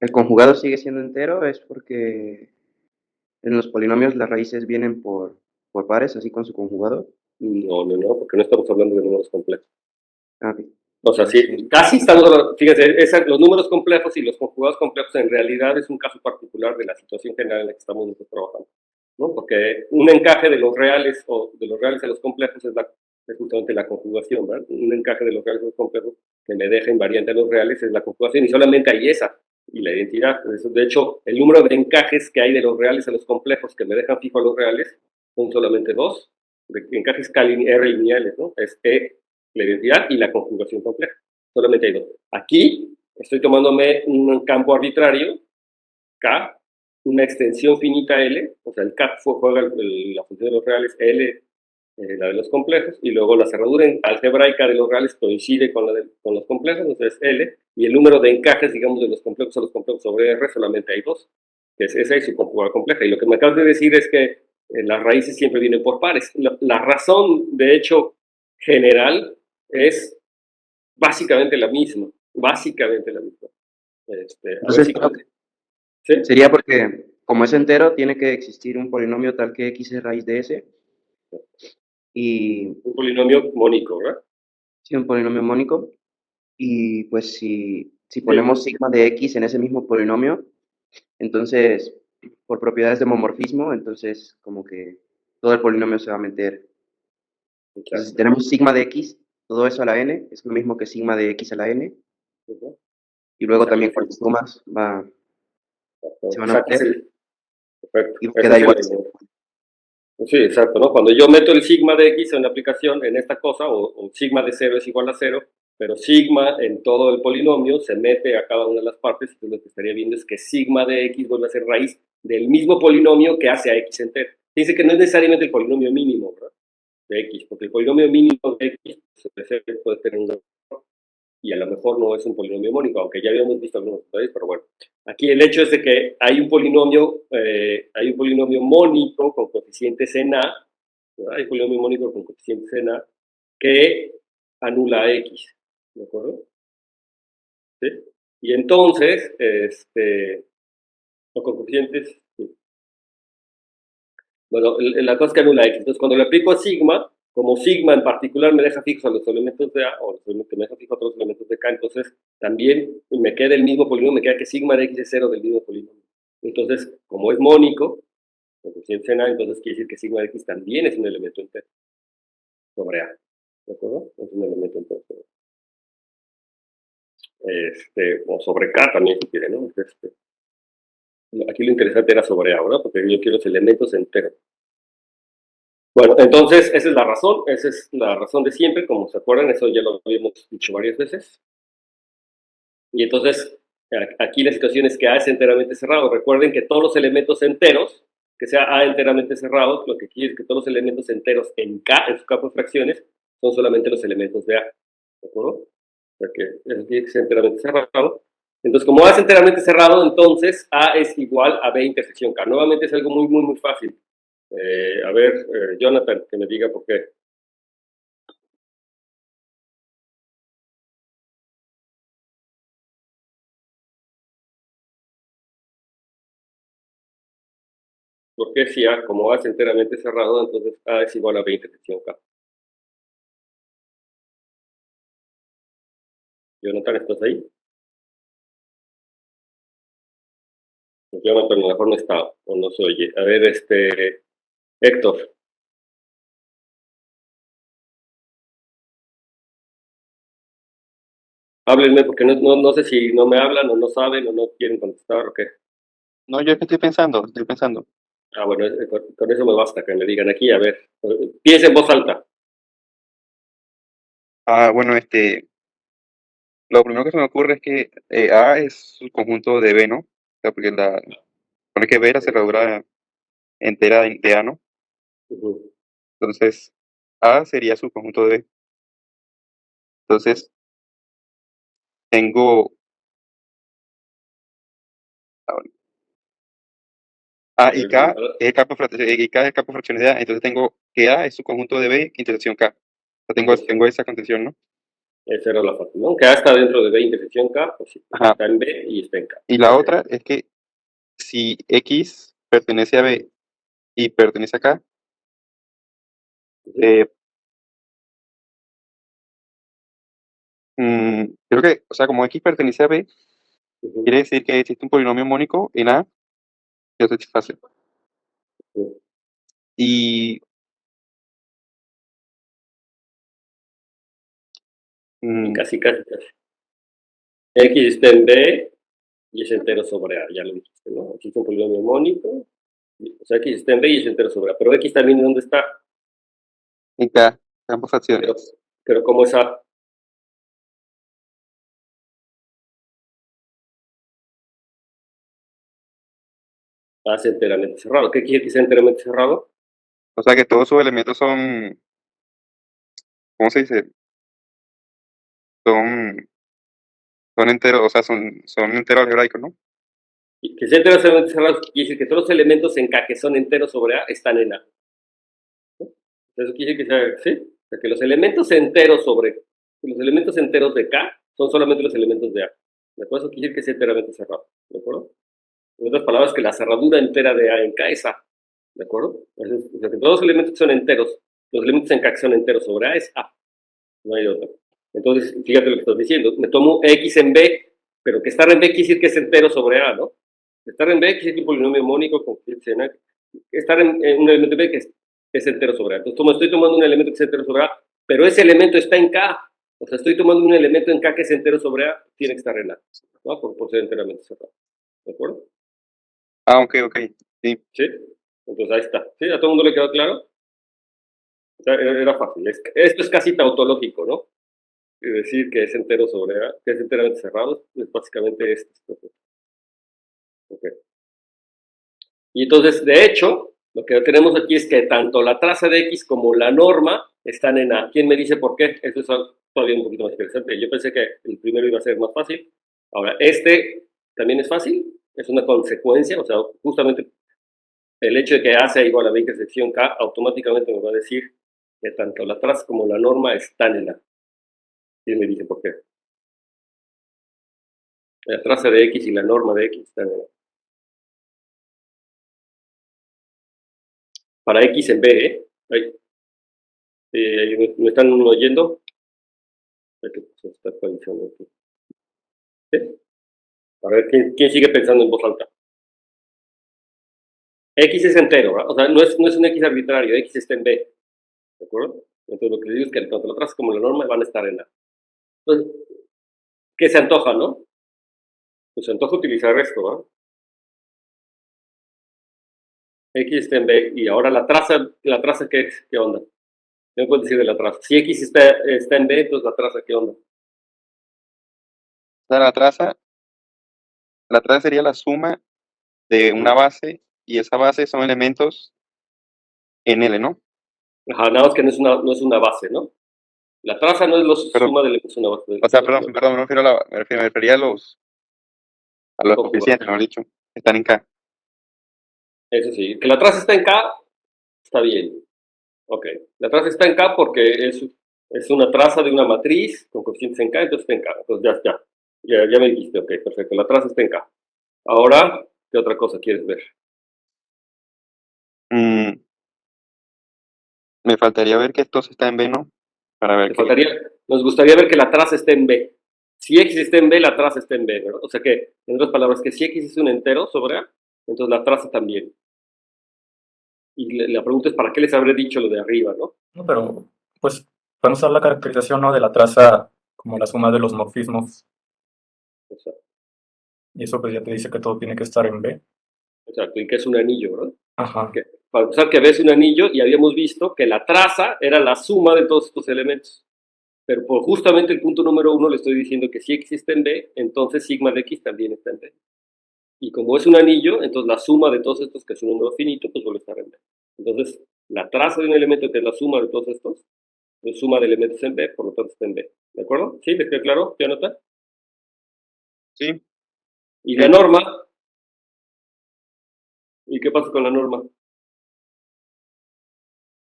el conjugado sigue siendo entero es porque en los polinomios las raíces vienen por pares, así con su conjugado. No, porque no estamos hablando de números complejos. Ah, ok. O sea, sí, casi estamos hablando, fíjense, los números complejos y los conjugados complejos en realidad es un caso particular de la situación general en la que estamos nosotros trabajando, ¿no? Porque un encaje de los reales o de los reales a los complejos es justamente la conjugación, ¿verdad? Un encaje de los reales a los complejos que me deja invariante a los reales es la conjugación y solamente hay esa y la identidad. De hecho, el número de encajes que hay de los reales a los complejos que me dejan fijo a los reales son solamente dos, de encajes R lineales, ¿no? Es E, la identidad, y la conjugación compleja. Solamente hay dos. Aquí estoy tomándome un campo arbitrario, K, una extensión finita L, o sea, el K juega la función de los reales, L la de los complejos, y luego la cerradura algebraica de los reales coincide con con los complejos, entonces L, y el número de encajes, digamos, de los complejos a los complejos sobre R solamente hay dos, que es esa y su conjugada compleja. Y lo que me acabas de decir es que las raíces siempre vienen por pares. La razón, de hecho, general es básicamente la misma, básicamente la misma. A ver Entonces, si... ¿Sí? sería porque, como es entero, tiene que existir un polinomio tal que x es raíz de s, y Un polinomio mónico, ¿verdad? sí, un polinomio mónico. Y pues si Sí, ponemos sigma de x en ese mismo polinomio, entonces, por propiedades de homomorfismo, entonces como que todo el polinomio se va a meter. Entonces, si exacto. tenemos sigma de x, todo eso a la n, es lo mismo que sigma de x a la n, Ujú. y Y luego también sacas con las sumas se van a sacas meter el... Perfecto. y Ese queda es igual. Sí, exacto, ¿no? Cuando yo meto el sigma de x en la aplicación, en esta cosa, o sigma de 0 es igual a 0, pero sigma en todo el polinomio se mete a cada una de las partes, entonces lo que estaría viendo es que sigma de x vuelve a ser raíz del mismo polinomio que hace a x entero. Dice que no es necesariamente el polinomio mínimo, ¿verdad? De x, porque el polinomio mínimo de x puede tener un y a lo mejor no es un polinomio mónico, aunque ya habíamos visto algunos detalles, pero bueno. Aquí el hecho es de que hay un polinomio mónico con coeficientes en A, ¿verdad? Hay un polinomio mónico con coeficientes en A que anula a X, ¿de acuerdo? ¿Sí? Y entonces, o con coeficientes, sí. Bueno, la cosa es que anula X. Entonces, cuando le aplico a sigma, como sigma en particular me deja fijos a los elementos de A, o los elementos que me deja fijos a todos los elementos de K, entonces también me queda el mismo polinomio, me queda que sigma de X es cero del mismo polinomio. Entonces, como es mónico, con coeficientes en A, entonces quiere decir que sigma de X también es un elemento entero sobre A. ¿De acuerdo? Es un elemento entero sobre A. O sobre K también, si quiere, ¿no? Aquí lo interesante era sobre A, ¿verdad? Porque yo quiero los elementos enteros. Bueno, entonces esa es la razón de siempre, como se acuerdan, eso ya lo habíamos dicho varias veces. Y entonces, aquí la situación es que A es enteramente cerrado. Recuerden que todos los elementos enteros, que sea A enteramente cerrado, lo que quiere es que todos los elementos enteros en K, en su campo de fracciones, son solamente los elementos de A. ¿De acuerdo? O sea que eso tiene que ser enteramente cerrado. Entonces, como A es enteramente cerrado, entonces A es igual a B intersección K. Nuevamente es algo muy, muy, muy fácil. A ver, Jonathan, que me diga por qué. Porque si A, como A es enteramente cerrado, entonces A es igual a B intersección K. Jonathan, ¿estás ahí? Pues Jonathan a lo mejor no está o no se oye. A ver, Héctor, háblenme porque no sé si no me hablan o no saben o no quieren contestar o qué. No, yo es que estoy pensando. Ah, bueno, con eso me basta que me digan aquí. A ver, piensa en voz alta. Bueno, lo primero que se me ocurre es que A es el conjunto de B, ¿no? O sea, porque pone que B es la cerradura entera de A, ¿no? Ujú. Entonces, A sería su conjunto de B. Entonces, tengo ah, bueno, A y K es el campo, y K es el campo de fracciones de A. Entonces tengo que A es su conjunto de B intersección K. O sea, tengo esa concepción, ¿no? Esa era la fácil, ¿no? Que A está dentro de B intersección K, pues sí, Ajá. está en B y está en K. Y la Ok. otra es que si X pertenece a B y pertenece a K, Ujú, eh, creo que, o sea, como X pertenece a B, ujú, quiere decir que existe un polinomio mónico en A que lo satisface. ujú. Y Y mm, casi, casi, casi. X está en B y es entero sobre A, ya lo dijiste, ¿no? Existe un polinomio mónico O sea, X está en B y es entero sobre A. Pero X también, ¿dónde está? En K, ambas fracciones. Pero ¿cómo es A? A es enteramente cerrado. ¿Qué quiere que sea enteramente cerrado? O sea que todos sus elementos son, ¿cómo se dice? Son enteros, o sea, son enteros algebraicos, ¿no? Y que sea enteramente cerrado quiere decir que todos los elementos en K que son enteros sobre A están en A. ¿No? Eso quiere decir que sea, ¿sí? O sea, que los elementos enteros de K son solamente los elementos de A. ¿De acuerdo? Eso quiere decir que sea enteramente cerrado. ¿De acuerdo? En otras palabras, que la cerradura entera de A en K es A. ¿De acuerdo? O sea, que todos los elementos que son enteros, los elementos en K que son enteros sobre A es A. No hay otra. Entonces, fíjate lo que estás diciendo. Me tomo X en B, pero que estar en B quiere decir que es entero sobre A, ¿no? Estar en B quiere decir que un polinomio mónico con estar en un elemento B que es entero sobre A. Entonces, estoy tomando un elemento que es entero sobre A, pero ese elemento está en K. O sea, estoy tomando un elemento en K que es entero sobre A, tiene que estar en A, ¿no? Por ser enteramente cerrado. ¿De acuerdo? Ah, ok, sí. ¿Sí? Entonces, ahí está. ¿Sí? ¿A todo el mundo le quedó claro? O sea, era fácil. Esto es casi tautológico, ¿no? Es decir, que es entero sobre A, que es enteramente cerrado, es básicamente esto. Okay. Y entonces, de hecho, lo que tenemos aquí es que tanto la traza de X como la norma están en A. ¿Quién me dice por qué? Eso es todavía un poquito más interesante. Yo pensé que el primero iba a ser más fácil. Ahora, este también es fácil, es una consecuencia, o sea, justamente el hecho de que A sea igual a B intersección K automáticamente me va a decir que tanto la traza como la norma están en A. ¿Quién me dice por qué? La traza de X y la norma de X están en A. Para X en B, ¿eh? ¿Me están oyendo? Se está actualizando aquí. ¿Sí? A ver, ¿quién sigue pensando en voz alta? X es entero, ¿verdad? O sea, no es un X arbitrario, X está en B. ¿De acuerdo? Entonces lo que les digo es que tanto la traza como la norma van a estar en A. Entonces, ¿qué se antoja, no? Pues se antoja utilizar esto, ¿verdad? X está en B y ahora la traza ¿qué onda? ¿Qué me puedes decir de la traza? Si X está en B, entonces la traza, ¿qué onda? O sea, la traza sería la suma de una base y esa base son elementos en L, ¿no? Ajá, nada más que no es una base, ¿no? La traza no es la Perdón, suma de elementos, es una base. o sea, perdón, me refería a los coeficientes, mejor dicho, que están en K. Eso sí, que la traza está en K, está bien. Ok, la traza está en K porque es una traza de una matriz con coeficientes en K, entonces está en K. Entonces ya me dijiste, ok, perfecto, la traza está en K. Ahora, ¿qué otra cosa quieres ver? Mm, me faltaría ver que esto está en B, ¿no? Para ver Nos gustaría ver que la traza esté en B. Si X está en B, la traza está en B, ¿verdad? O sea que, en otras palabras, que si X es un entero sobre A, entonces la traza también. Y la pregunta es, ¿para qué les habré dicho lo de arriba, no? No, pero pues podemos usar la caracterización, ¿no?, de la traza como la suma de los morfismos. Exacto, Y eso pues ya te dice que todo tiene que estar en B. exacto. Y que es un anillo, ¿verdad? Ajá. Para empezar, que ves un anillo y habíamos visto que la traza era la suma de todos estos elementos. Pero por justamente el punto número 1 le estoy diciendo que si X está en B, entonces sigma de X también está en B. Y como es un anillo, entonces la suma de todos estos, que es un número finito, pues vuelve a estar en B. Entonces, la traza de un elemento que es la suma de todos estos, es suma de elementos en B, por lo tanto está en B. ¿De acuerdo? ¿Sí? ¿Les queda claro? Jonathan? Sí, Y la norma, ¿y qué pasa con la norma?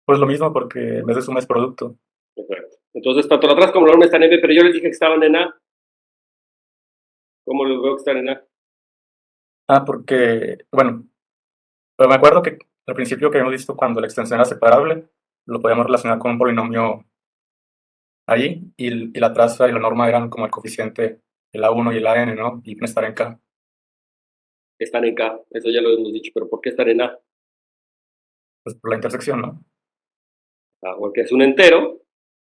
Pues lo mismo porque en vez de suma es producto. Exacto. Entonces, tanto la traza como la norma están en B, pero yo les dije que estaban en A. ¿Cómo les veo que están en A? Ah, porque, bueno, pero me acuerdo que al principio que hemos visto cuando la extensión era separable, lo podíamos relacionar con un polinomio ahí, y la traza y la norma eran como el coeficiente, el A1 y el AN, ¿no? Y estar en K. Están en K, eso ya lo hemos dicho, pero ¿por qué están en A? Pues por la intersección, ¿no? Ah, porque es un entero,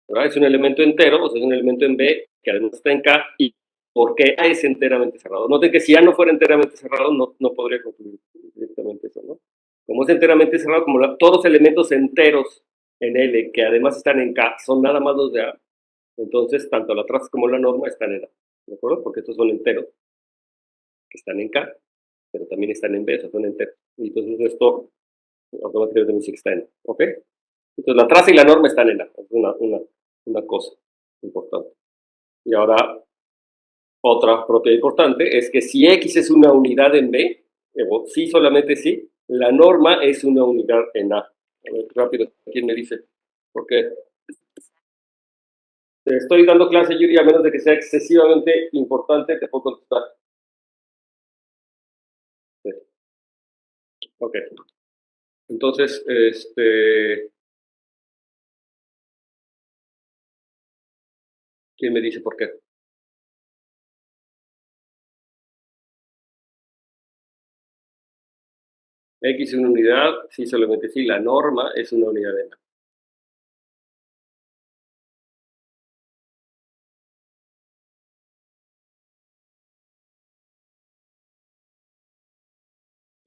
¿verdad? Es un elemento entero, o sea, es un elemento en B que además está en K, y porque A es enteramente cerrado. Noten que si A no fuera enteramente cerrado, no podría concluir directamente eso, ¿no? Como es está enteramente cerrado, como todos los elementos enteros en L, que además están en K, son nada más los de A, entonces tanto la traza como la norma están en A, ¿de acuerdo? Porque estos son enteros que están en K, pero también están en B, o sea, son enteros. Y entonces esto automáticamente me dice que está en A, ¿ok? Entonces la traza y la norma están en A, es una cosa importante. Y ahora, otra propiedad importante es que si X es una unidad en B, sí, solamente sí, la norma es una unidad en A. A ver, rápido, ¿quién me dice? Porque te estoy dando clase, Yuri, a menos de que sea excesivamente importante, te puedo contestar. Sí. Ok. Entonces, ¿quién me dice por qué? X es una unidad, sí, solamente sí, la norma es una unidad en A.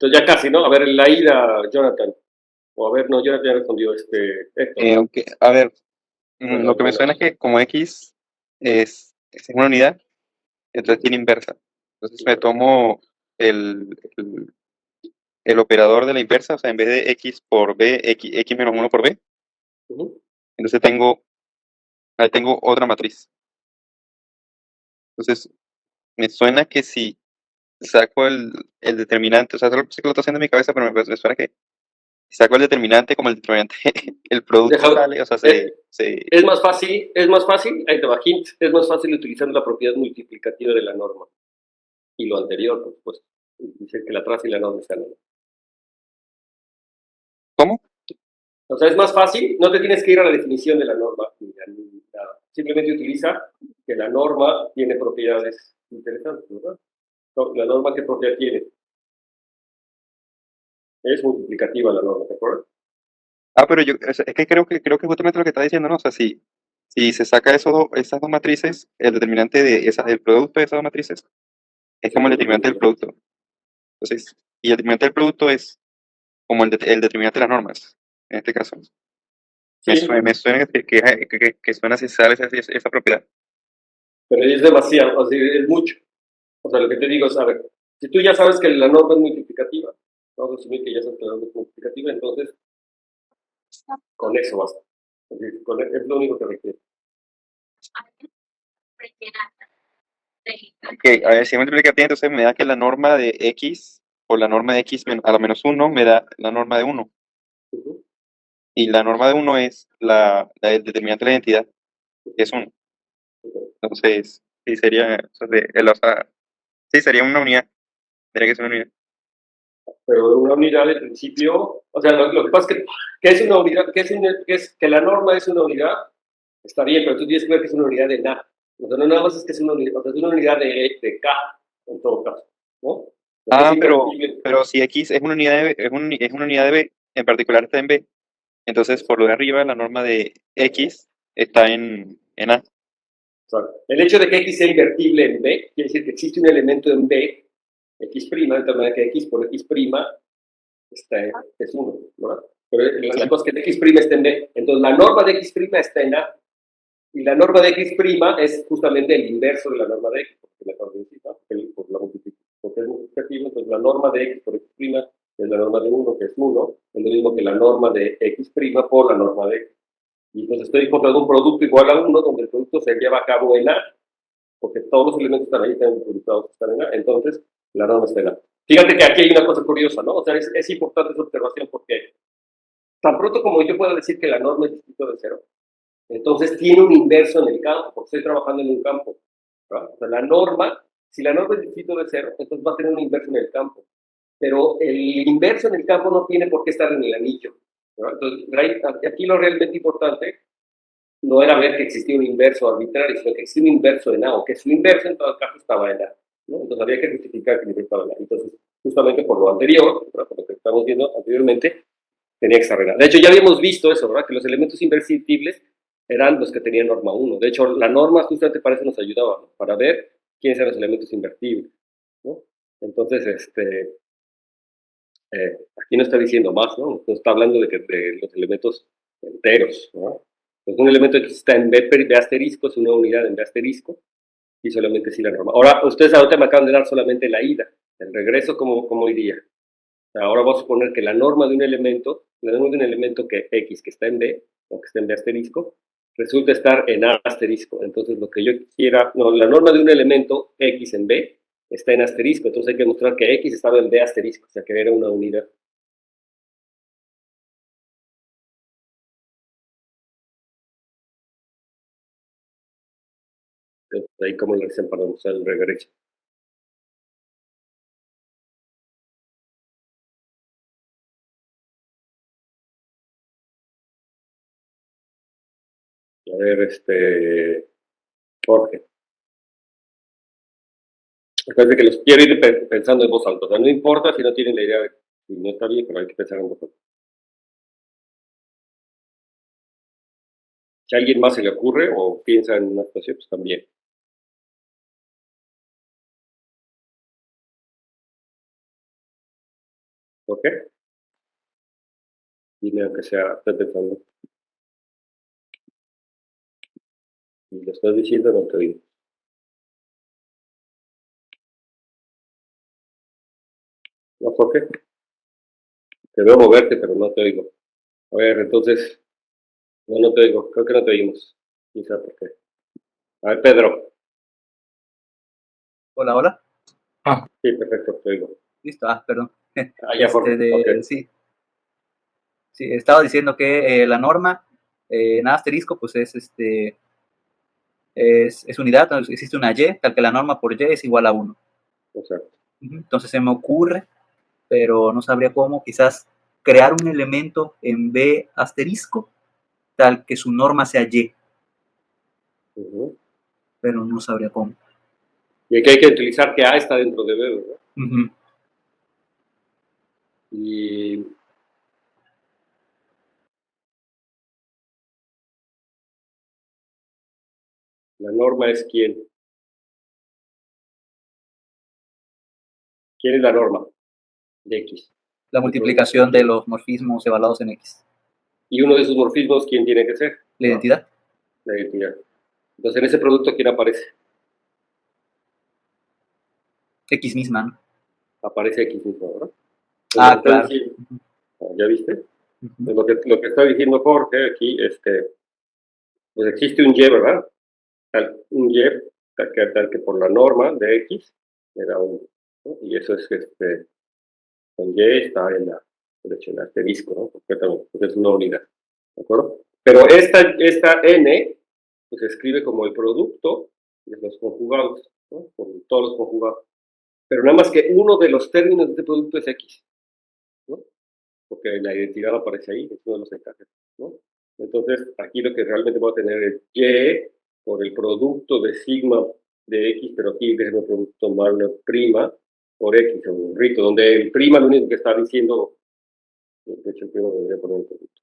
Entonces ya casi, ¿no? A ver, la ida, Jonathan. O a ver, no, Jonathan ya respondió, Héctor. Aunque, a ver, Bueno, lo que me bueno. suena es que como X es una unidad, entonces tiene inversa. Entonces me tomo el operador de la inversa, o sea, en vez de X por B, X menos 1 por B, Ujú. entonces ahí tengo otra matriz. Entonces, me suena que si saco el determinante, o sea, sé que lo estoy haciendo en mi cabeza, pero me suena que si saco el determinante como el determinante, el producto Déjame, sale, o sea, es más fácil, ahí te va hint, es más fácil utilizando la propiedad multiplicativa de la norma. Y lo anterior, por supuesto. Dice que la traza y la norma están en A. ¿Cómo? O sea, es más fácil, no te tienes que ir a la definición de la norma, ni nada. Simplemente utiliza que la norma tiene propiedades interesantes, ¿verdad? No, la norma, ¿qué propiedad tiene? Es multiplicativa la norma, ¿de acuerdo? Ah, pero yo, es que creo que justamente lo que está diciendo, ¿no? O sea, si se saca esas dos matrices, el determinante el producto de esas dos matrices es como el determinante del producto. Entonces, y el determinante del producto es como el determinante de las normas, en este caso. Sí, Me suena que suena si sale esa propiedad. pero es demasiado, o sea, es mucho. O sea, lo que te digo es, a ver, si tú ya sabes que la norma es multiplicativa, vamos a asumir que ya sabes que la norma es multiplicativa, entonces con eso basta. Es decir, es lo único que requiere. Ok, a ver, si multiplicativa, entonces me da que la norma de X o la norma de X a la menos 1 me da la norma de 1. Ujú. Y la norma de 1 es el determinante de la identidad, que es 1. Entonces, sí sería, sí sería una unidad. Tendría que ser una unidad. Pero una unidad de principio, o sea, lo que pasa es que es una unidad, que la norma es una unidad, está bien, pero tú tienes que ver que es una unidad de nada. O sea, no nada más es que es una unidad, o sea, es una unidad de K, en todo caso, ¿no? Lo que es Ah, invertible. pero si X es una unidad de B, es una unidad de B, en particular está en B, entonces por lo de arriba la norma de X está en A. O sea, el hecho de que X sea invertible en B, quiere decir que existe un elemento en B, X', de tal manera que X por X' es 1, ¿verdad? Pero la cosa es que X' está en B. Entonces la norma de X' está en A. Y la norma de X' es justamente el inverso de la norma de X, porque la porque es multiplicativo, entonces la norma de X por X' es la norma de 1, que es 1, es lo mismo que la norma de X' por la norma de X. Y entonces estoy encontrando un producto igual a 1, donde el producto se lleva a cabo en A, porque todos los elementos están ahí, están publicados, están en A, entonces la norma está en A. Fíjate que aquí hay una cosa curiosa, ¿no? O sea, es importante esa observación porque tan pronto como yo pueda decir que la norma es distinto de cero, entonces tiene un inverso en el campo, porque estoy trabajando en un campo, ¿verdad? O sea, la norma, si la norma es distinto de cero, entonces va a tener un inverso en el campo, pero el inverso en el campo no tiene por qué estar en el anillo, ¿verdad? Entonces, aquí lo realmente importante no era ver que existía un inverso arbitrario, sino que existía un inverso en A, o que su inverso en todo caso estaba en A, ¿no? Entonces había que justificar que el inverso estaba en A. Entonces, justamente por lo anterior, ¿verdad? Por lo que estamos viendo anteriormente, tenía que estar en A. De hecho, ya habíamos visto eso, ¿verdad? Que los elementos invertibles eran los que tenían norma 1. De hecho, la norma justamente para eso nos ayudaba, ¿no? Para ver quiénes eran los elementos invertibles, ¿no? Entonces, aquí no está diciendo más, ¿no? No está hablando de los elementos enteros, ¿no? Pues un elemento que está en B asterisco es una unidad en B asterisco y solamente si la norma. Ahora, ustedes ahorita me acaban de dar solamente la ida. El regreso, ¿cómo iría? Ahora vamos a suponer que la norma de un elemento que X que está en B, o que está en B asterisco, resulta estar en A asterisco. Entonces, lo que yo quisiera, no, la norma de un elemento X en B está en asterisco. Entonces hay que mostrar que X estaba en B asterisco, o sea, que era una unidad. Entonces, ahí como le dicen para mostrar el regreso. A ver, Jorge. Acuérdense que los quiero ir pensando en voz alta. O sea, no importa si no tienen la idea de si no está bien, pero hay que pensar en voz alta. Si a alguien más se le ocurre o piensa en una situación, pues también. ¿Ok? Dime aunque sea, estoy pensando. Y lo estás diciendo, no te digo. ¿No, Jorge? Te veo moverte, pero no te oigo. A ver, entonces, no te oigo. Creo que no te oímos. Quizá por qué. A ver, Pedro. Hola, hola. Sí, perfecto, te oigo. Listo, perdón. Ya, Jorge. Okay. Sí, estaba diciendo que la norma en asterisco, pues es unidad, entonces existe una y, tal que la norma por y es igual a 1. Exacto. Entonces se me ocurre, pero no sabría cómo, quizás crear un elemento en B asterisco, tal que su norma sea y. Pero no sabría cómo. Y aquí hay que utilizar que A está dentro de B, ¿verdad? Y la norma es ¿quién? ¿Quién es la norma de X? La multiplicación de los morfismos evaluados en X. Y uno de esos morfismos, ¿quién tiene que ser? La identidad. La identidad. Entonces, en ese producto, ¿quién aparece? X misma, ¿no? Aparece X mismo, ¿verdad? Claro. ¿Ya viste? Pues lo que está diciendo Jorge aquí, pues existe un Y, ¿verdad? Un Y, tal que por la norma de X era 1, ¿no? Y eso es con Y está en el asterisco, ¿no? Porque es una unidad, ¿de acuerdo? Pero esta N, pues se escribe como el producto de los conjugados, ¿no? Con todos los conjugados. Pero nada más que uno de los términos de este producto es X, ¿no? Porque la identidad aparece ahí, es uno de los encajes, ¿no? Entonces, aquí lo que realmente voy a tener es Y por el producto de sigma de X, pero aquí déjenme tomarlo prima por X, un burrito, donde el prima lo único que está diciendo, de hecho, el prima debería poner el producto,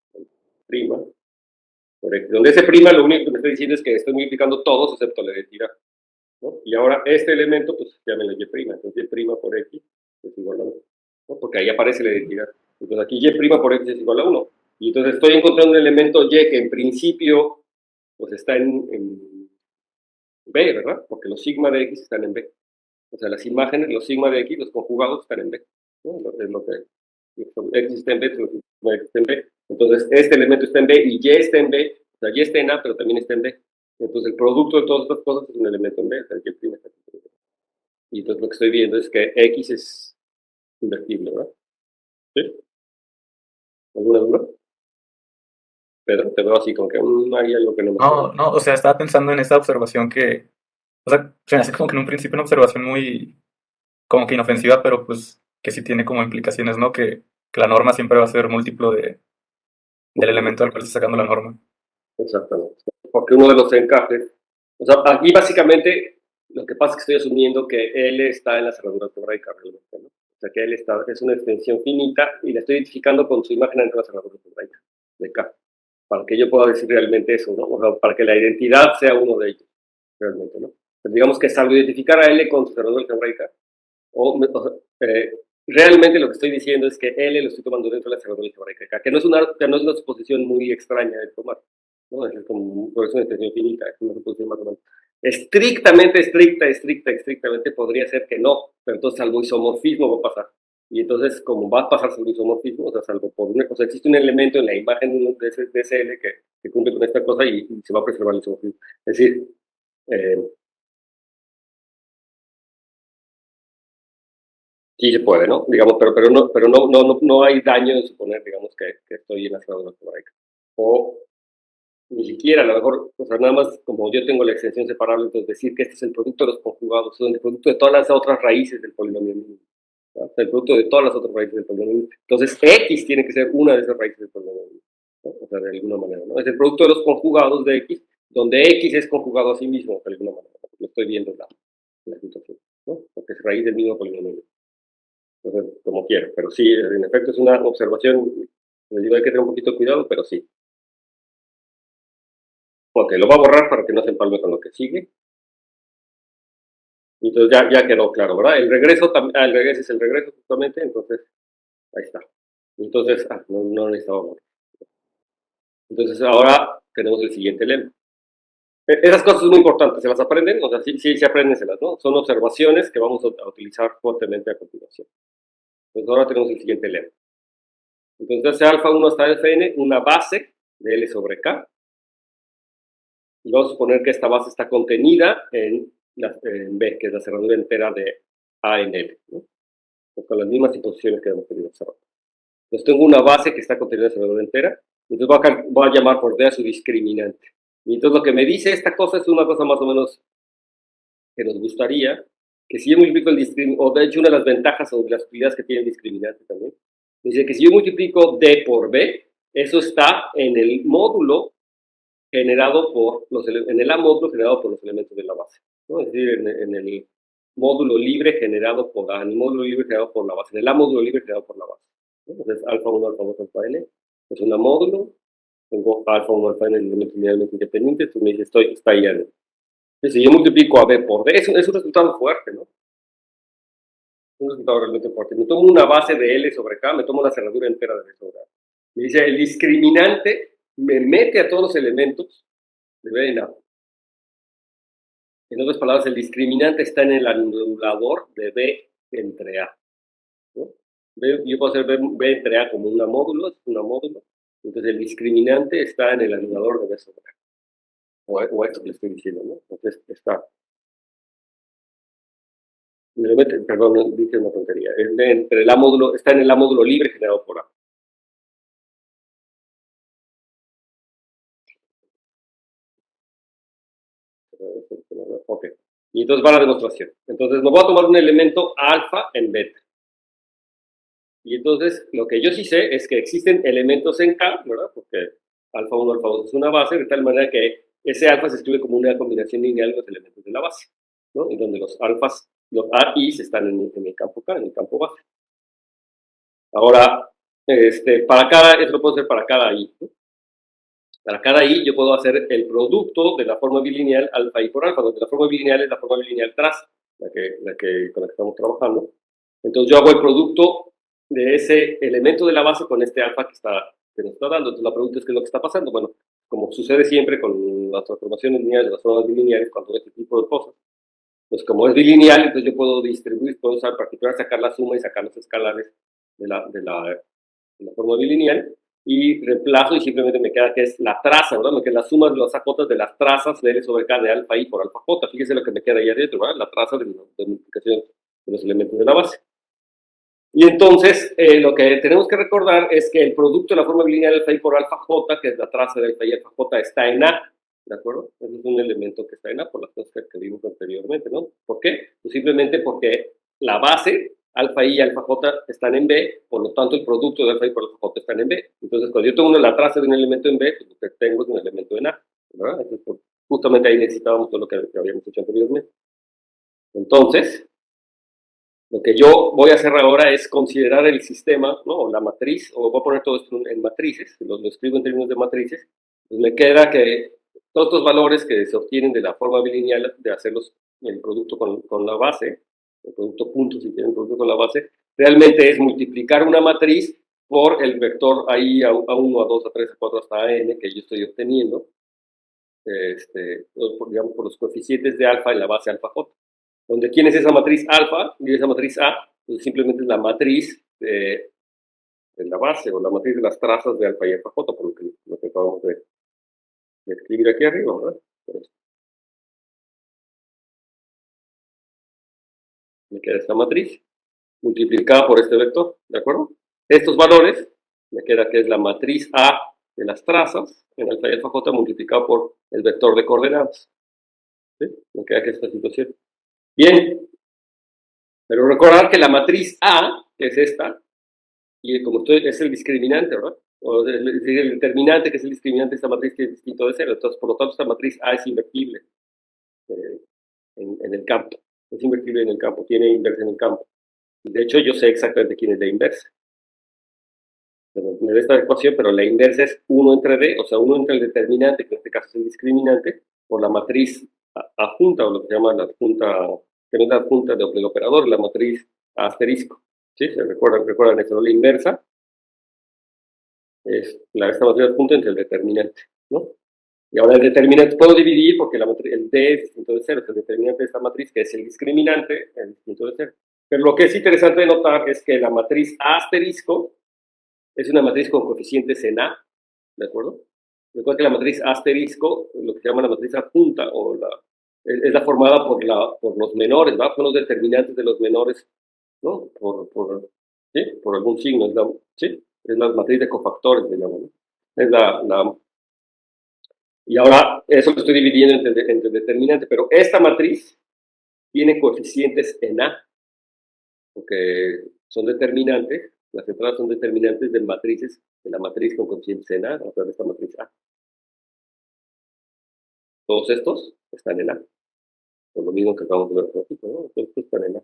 prima por X, donde ese prima lo único que me está diciendo es que estoy multiplicando todos excepto la identidad, ¿no? Y ahora este elemento, pues llámenle Y prima, entonces Y prima por X es igual a 1, ¿no? Porque ahí aparece la identidad. Entonces aquí Y prima por X es igual a 1. Y entonces estoy encontrando un elemento Y que en principio pues está en B, ¿verdad? Porque los sigma de X están en B. O sea, las imágenes, los sigma de X, los conjugados están en B, ¿no? Es lo que X está en B, sigma X está en B. Entonces este elemento está en B y Y está en B. O sea, Y está en A, pero también está en B. Entonces el producto de todas estas cosas es un elemento en B. O sea, Y prima está en B. Y entonces lo que estoy viendo es que X es invertible, ¿verdad? ¿Sí? ¿Alguna duda? Pedro, te veo así como que hay algo que no me No, o sea, estaba pensando en esta observación que, o sea, se me hace como que en un principio una observación muy, como que inofensiva, pero pues que sí tiene como implicaciones, ¿no? Que la norma siempre va a ser múltiplo del elemento del cual está sacando la norma. Exactamente. Porque uno de los encajes, o sea, aquí básicamente lo que pasa es que estoy asumiendo que L está en la cerradura algebraica realmente, ¿no? O sea, que L es una extensión finita y la estoy identificando con su imagen dentro de la cerradura algebraica de K, para que yo pueda decir realmente eso, ¿no? O sea, para que la identidad sea uno de ellos, realmente, ¿no? Pero digamos que salvo identificar a L con su cerradura algebraica, realmente lo que estoy diciendo es que L lo estoy tomando dentro de la cerradura algebraica, que no es una suposición muy extraña de tomar, ¿no? Es como, por eso una extensión finita, es una suposición más o menos. Estrictamente podría ser que no, pero entonces salvo isomorfismo va a pasar. Y entonces, como va a pasar salvo isomorfismo, o sea, salvo por una cosa, existe un elemento en la imagen de ese L que cumple con esta cosa y se va a preservar el isomorfismo. Es decir, sí se puede, ¿no? Digamos, pero no hay daño en suponer, digamos, que estoy en la cerradura algebraica. O ni siquiera, a lo mejor, o sea, nada más como yo tengo la extensión separable, entonces decir que este es el producto de los conjugados, o el producto de todas las otras raíces del polinomio mínimo, ¿no? O sea, el producto de todas las otras raíces del polinomio mínimo. Entonces, X tiene que ser una de esas raíces del polinomio mínimo, ¿no? O sea, de alguna manera, ¿no? Es el producto de los conjugados de X, donde X es conjugado a sí mismo, de alguna manera. Lo estoy viendo en la situación, ¿no? Porque es raíz del mismo polinomio mínimo. Entonces, como quiero, pero sí, en efecto es una observación, les digo, hay que tener un poquito de cuidado, pero sí. Ok, lo voy a borrar para que no se empalme con lo que sigue. Entonces ya quedó claro, ¿verdad? El regreso, el regreso es el regreso justamente, entonces ahí está. Entonces, no necesitaba borrar. Entonces ahora tenemos el siguiente lema. Esas cosas son muy importantes, ¿se las aprenden? O sea, sí apréndenselas, ¿no? Son observaciones que vamos a utilizar fuertemente a continuación. Entonces ahora tenemos el siguiente lema. Entonces alfa 1 hasta Fn, una base de L sobre K. Y vamos a suponer que esta base está contenida en B, que es la cerradura entera de A en L, ¿no? Pues con las mismas suposiciones que hemos tenido hace rato. Entonces tengo una base que está contenida en la cerradura entera, entonces voy a llamar por D a su discriminante. Y entonces lo que me dice esta cosa es una cosa más o menos que nos gustaría, que si yo multiplico el discriminante, o de hecho una de las ventajas o de las utilidades que tiene el discriminante también, dice que si yo multiplico D por B, eso está en el módulo generado por en el A módulo generado por los elementos de la base, ¿no? Es decir, en el módulo libre generado por A, en el módulo libre generado por la base, en el A módulo libre generado por la base, ¿no? Entonces, alfa 1, alfa 2, alfa n, es una módulo, tengo alfa 1, alfa n en elementos linealmente independientes, entonces me dice, está ahí adentro. Entonces, si yo multiplico a B por D, es un resultado fuerte, ¿no? Un resultado realmente fuerte. Me tomo una base de L sobre K, me tomo la cerradura entera de B sobre A. Me dice, el discriminante me mete a todos los elementos de B en A. En otras palabras, el discriminante está en el anulador de B entre A, ¿no? Yo puedo hacer B entre A como una módulo, es una módulo. Entonces el discriminante está en el anulador de B sobre A. O esto que le estoy diciendo, ¿no? Entonces está. Perdón, dije una tontería. Entre el A módulo, está en el A módulo libre generado por A. Ok. Y entonces va la demostración. Entonces me voy a tomar un elemento alfa en beta. Y entonces lo que yo sí sé es que existen elementos en K, ¿verdad? Porque alfa 1, alfa 2 es una base, de tal manera que ese alfa se escribe como una combinación lineal de los elementos de la base, ¿no? En donde los alfas, los A y I están en el campo K, en el campo base. Ahora, para cada, esto lo puedo hacer para cada I, ¿no? Para cada I yo puedo hacer el producto de la forma bilineal alfa I por alfa, donde la forma bilineal es la forma bilineal traza, con la que estamos trabajando. Entonces yo hago el producto de ese elemento de la base con este alfa que nos está dando. Entonces la pregunta es qué es lo que está pasando. Bueno, como sucede siempre con las transformaciones lineales, las formas bilineales, cuando este tipo de cosas, pues como es bilineal, entonces yo puedo distribuir, puedo usar particular, sacar la suma y sacar los escalares de la forma bilineal, y reemplazo y simplemente me queda que es la traza, ¿verdad? Me queda la suma de las AJ de las trazas de L sobre K de alfa I por alfa J. Fíjese lo que me queda ahí adentro, ¿verdad? La traza de multiplicación de los elementos de la base. Y entonces, lo que tenemos que recordar es que el producto de la forma bilineal alfa I por alfa J, que es la traza de alfa I alfa J, está en A, ¿de acuerdo? Ese es un elemento que está en A por las cosas que vimos anteriormente, ¿no? ¿Por qué? Pues simplemente porque la base alfa I y alfa J están en B, por lo tanto el producto de alfa I por alfa J está en B. Entonces, cuando yo tengo la traza de un elemento en B, pues lo que tengo es un elemento en A, ¿verdad? Entonces, justamente ahí necesitábamos todo lo que habíamos hecho anteriormente. Entonces, lo que yo voy a hacer ahora es considerar el sistema, ¿no? La matriz, o voy a poner todo esto en matrices, lo escribo en términos de matrices, pues me queda que todos estos valores que se obtienen de la forma bilineal de hacerlos el producto con la base, el producto punto si quieren, el producto con la base, realmente es multiplicar una matriz por el vector ahí A1, A2, A3, A4 hasta N que yo estoy obteniendo, digamos, por los coeficientes de alfa en la base alfa J. Donde ¿quién es esa matriz alfa? Y esa matriz A, pues simplemente es la matriz de la base o la matriz de las trazas de alfa y alfa J, por lo que acabamos de escribir aquí arriba, ¿verdad? Me queda esta matriz multiplicada por este vector, ¿de acuerdo? Estos valores, me queda que es la matriz A de las trazas en alfa y alfa J multiplicado por el vector de coordenadas. ¿Sí? Me queda que esta situación. Bien, pero recordar que la matriz A, que es esta, y como es el discriminante, ¿verdad? O el determinante, que es el discriminante de esta matriz, que es distinto de cero. Entonces, por lo tanto, esta matriz A es invertible en el campo. Es invertible en el campo, tiene inversa en el campo. De hecho, yo sé exactamente quién es la inversa. Me da esta ecuación, pero la inversa es 1 entre D, o sea, 1 entre el determinante, que en este caso es el discriminante, por la matriz adjunta, o lo que se llama la adjunta, que no es la adjunta del operador, la matriz asterisco. ¿Sí? ¿Se recuerdan eso? ¿No? La inversa es esta matriz adjunta entre el determinante, ¿no? Y ahora el determinante puedo dividir porque el D es distinto de 0, es el determinante de esta matriz, que es el discriminante, es distinto de 0. Pero lo que es interesante de notar es que la matriz A asterisco es una matriz con coeficientes en A, ¿de acuerdo? Recuerda que la matriz A asterisco, lo que se llama la matriz adjunta, es la formada por los menores, ¿va? Son los determinantes de los menores, ¿no? ¿Sí? Por algún signo, ¿sí? Es la matriz de cofactores, digamos, ¿no? Es y ahora eso lo estoy dividiendo entre determinante, pero esta matriz tiene coeficientes en A, porque son determinantes, las entradas son determinantes de matrices, de la matriz con coeficientes en A, a través de esta matriz A. Todos estos están en A, por lo mismo que acabamos de ver por aquí, ¿no? Todos estos están en A.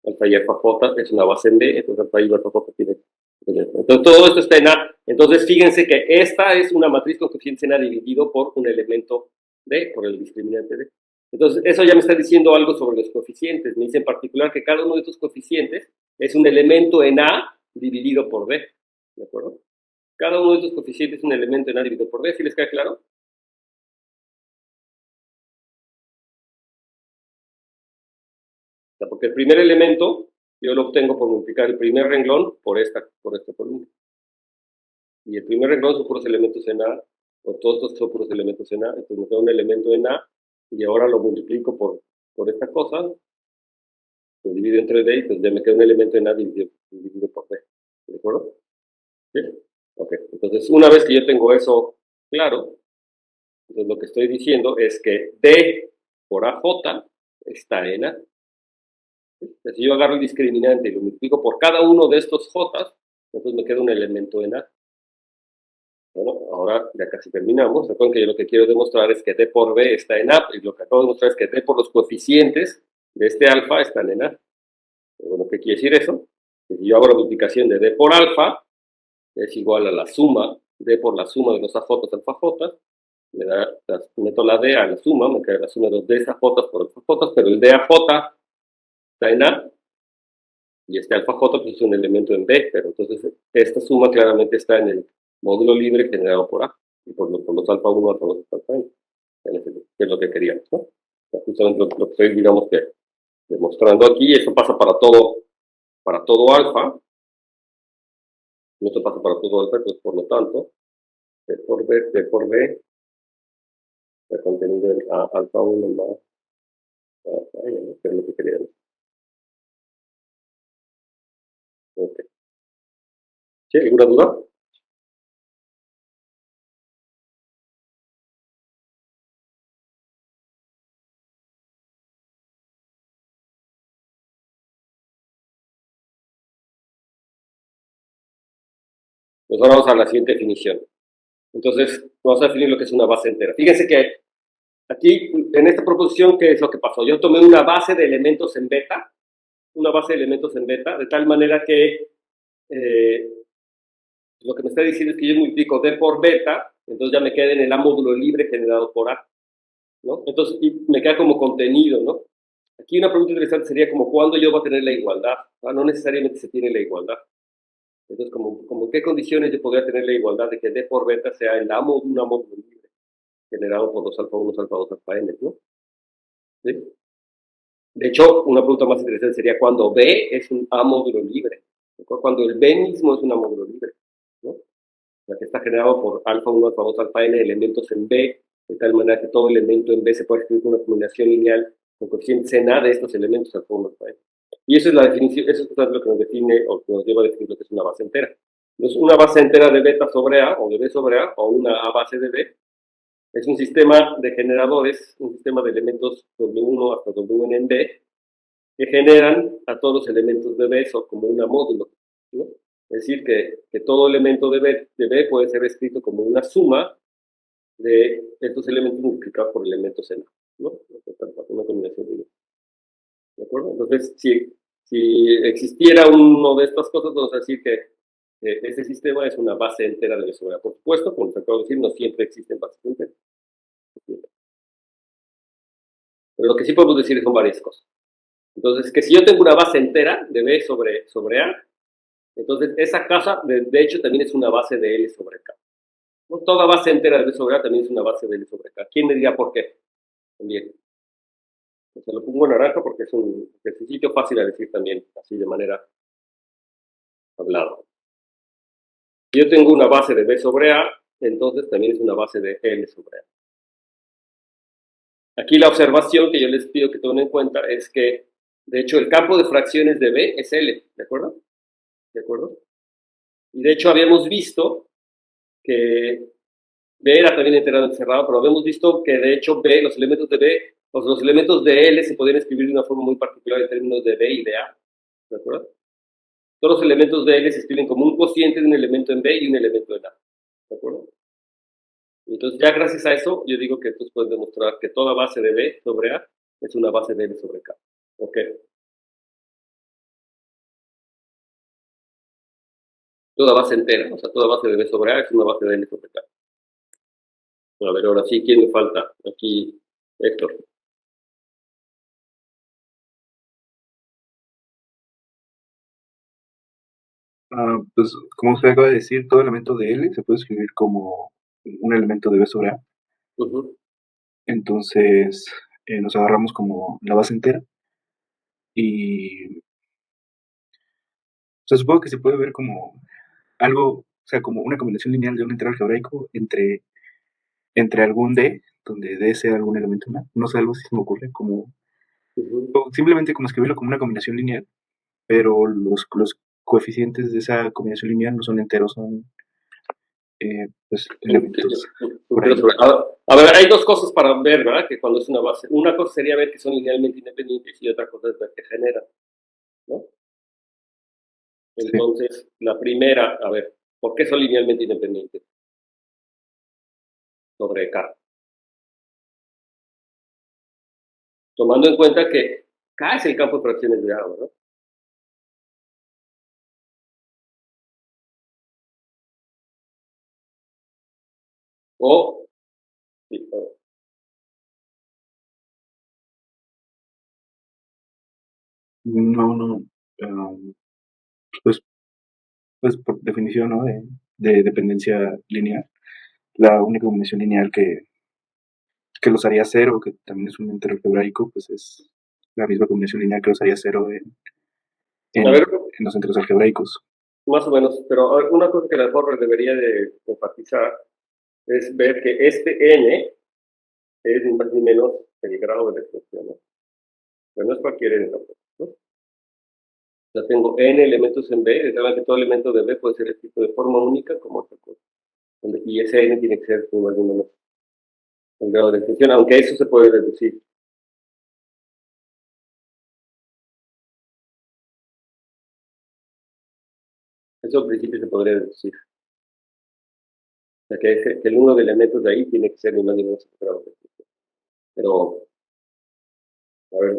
Alfa y alfa J es una base en D, entonces alfa y alfa J tiene. Entonces todo esto está en A. Entonces fíjense que esta es una matriz con coeficientes en A dividido por un elemento D, por el discriminante D. Entonces eso ya me está diciendo algo sobre los coeficientes. Me dice en particular que cada uno de estos coeficientes es un elemento en A dividido por D. ¿De acuerdo? Cada uno de estos coeficientes es un elemento en A dividido por D. ¿Sí les queda claro? Porque el primer elemento yo lo obtengo por multiplicar el primer renglón por esta columna. Y el primer renglón son puros elementos en A, o todos estos son puros elementos en A, entonces me queda un elemento en A, y ahora lo multiplico por esta cosa, lo divido entre D, y pues ya me queda un elemento en A dividido por D. ¿De acuerdo? ¿Sí? Ok, entonces una vez que yo tengo eso claro, entonces lo que estoy diciendo es que D por AJ está en A. Si yo agarro el discriminante y lo multiplico por cada uno de estos J, entonces me queda un elemento en A. Bueno, ahora ya casi terminamos. Recuerden que yo lo que quiero demostrar es que D por B está en A, y lo que acabo de demostrar es que D por los coeficientes de este alfa están en A. Bueno, ¿qué quiere decir eso? Que si yo hago la multiplicación de D por alfa, es igual a la suma, D por la suma de los AJ alfa J, meto la D a la suma, me queda la suma de los D AJ por alfa J, pero el D AJ está en A, y este alfa J pues, es un elemento en B, pero entonces esta suma claramente está en el módulo libre generado por A, y por los alfa 1 alfa 2 alfa n, que es lo que queríamos, ¿no? O sea, justamente lo que estoy, digamos, que demostrando aquí, eso pasa para todo alfa, y esto pasa para todo alfa, pues por lo tanto, D por B, el contenido de alfa 1 más alfa n, ¿no? Que es lo que queríamos. Okay. ¿Sí? ¿Alguna duda? Pues ahora vamos a la siguiente definición. Entonces, vamos a definir lo que es una base entera. Fíjense que aquí, en esta proposición, ¿qué es lo que pasó? Yo tomé una base de elementos en beta, de tal manera que lo que me está diciendo es que yo multiplico D por beta, entonces ya me queda en el A módulo libre generado por A, ¿no? Entonces, y me queda como contenido, ¿no? Aquí una pregunta interesante sería como ¿cuándo yo voy a tener la igualdad? No necesariamente se tiene la igualdad. Entonces, como ¿qué condiciones yo podría tener la igualdad de que D por beta sea el A módulo, una módulo libre, generado por 2 alfa 1, alfa 2, alfa n, ¿no? ¿Sí? De hecho, una pregunta más interesante sería cuando B es un A módulo libre, ¿no? Cuando el B mismo es un A módulo libre, ¿no? O sea, que está generado por alfa 1, alfa 2, alfa n elementos en B, de tal manera que todo elemento en B se puede escribir con una combinación lineal con coeficientes en A de estos elementos alfa 1, alfa n. Y eso es la definición, eso es lo que nos define o que nos lleva a definir lo que es una base entera. Entonces, una base entera de beta sobre A o de B sobre A o una A base de B es un sistema de generadores, un sistema de elementos W1 hasta Wn en B que generan a todos los elementos de B como una módulo, ¿no? Es decir, que todo elemento de B puede ser escrito como una suma de estos elementos multiplicados por elementos en A, ¿no? Una combinación ¿de acuerdo? Entonces, si existiera uno de estas cosas, vamos a decir que ese sistema es una base entera de B sobre A. Por supuesto, como te acabo de decir, no siempre existen bases enteras. Pero lo que sí podemos decir son varias cosas. Entonces, que si yo tengo una base entera de B sobre A, entonces esa casa, de hecho, también es una base de L sobre K. ¿No? Toda base entera de B sobre A también es una base de L sobre K. ¿Quién me diría por qué? También. Se lo pongo en naranja porque es un sitio fácil a decir también, así de manera hablada. Si yo tengo una base de B sobre A, entonces también es una base de L sobre A. Aquí la observación que yo les pido que tomen en cuenta es que, de hecho, el campo de fracciones de B es L, ¿de acuerdo? ¿De acuerdo? Y de hecho habíamos visto que B era también enteramente cerrado, pero habíamos visto que de hecho B, los elementos de B, los elementos de L se podían escribir de una forma muy particular en términos de B y de A, ¿de acuerdo? Todos los elementos de L se escriben como un cociente de un elemento en B y un elemento en A, ¿de acuerdo? Entonces ya gracias a eso yo digo que entonces pueden demostrar que toda base de B sobre A es una base de L sobre K, ¿ok? Toda base entera, o sea, toda base de B sobre A es una base de L sobre K. A ver, ahora sí, ¿quién me falta? Aquí, Héctor. Pues como usted acaba de decir, todo elemento de L se puede escribir como un elemento de B sobre A. Uh-huh. Entonces nos agarramos como la base entera y se supongo que se puede ver como algo, o sea, como una combinación lineal de un entero algebraico entre algún D, donde D sea algún elemento en A. No sé, algo así se me ocurre, como o simplemente como escribirlo como una combinación lineal, pero los coeficientes de esa combinación lineal no son enteros, son pues elementos por ahí. A ver, hay dos cosas para ver, ¿verdad? Que cuando es una base. Una cosa sería ver que son linealmente independientes y otra cosa es ver que generan, ¿no? Entonces, la primera, a ver, ¿por qué son linealmente independientes? Sobre K. Tomando en cuenta que K es el campo de fracciones de A, ¿verdad? O, sí, No, pues, pues por definición, ¿no? De dependencia lineal. La única combinación lineal que los haría cero, que también es un entero algebraico, pues es la misma combinación lineal que los haría cero a ver, en los enteros algebraicos. más o menos, pero a ver, una cosa que la Forrer debería de enfatizar es ver que este N es ni más ni menos el grado de la expresión, ¿no? Pero no es cualquier N tampoco, ¿no? O sea, tengo n elementos en B, de tal manera que todo elemento de B puede ser escrito de forma única como otra cosa. Y ese n tiene que ser sin más ni menos el grado de extensión, aunque eso se puede deducir. Eso al principio se podría deducir. O sea, que el número de elementos de ahí tiene que ser ni más ni menos el grado de extensión. Pero, a ver,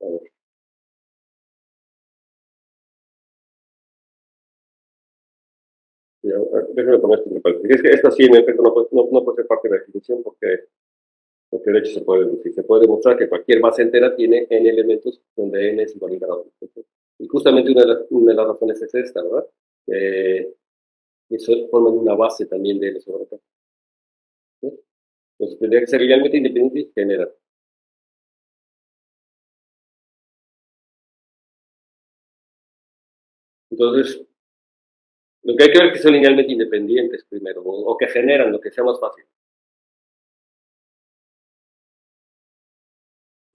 a ver. Déjame poner esto en papel. Es que esto sí, en efecto, no puede ser parte de la definición porque Porque de hecho se puede deducir, se puede demostrar que cualquier base entera tiene n elementos donde n es igual al grado. Y justamente una de las razones es esta, ¿verdad? Eso forman una base también de L sobre K. ¿Sí? Entonces tendría que ser linealmente independiente y general. Entonces, lo que hay que ver es que son linealmente independientes primero, o que generan lo que sea más fácil.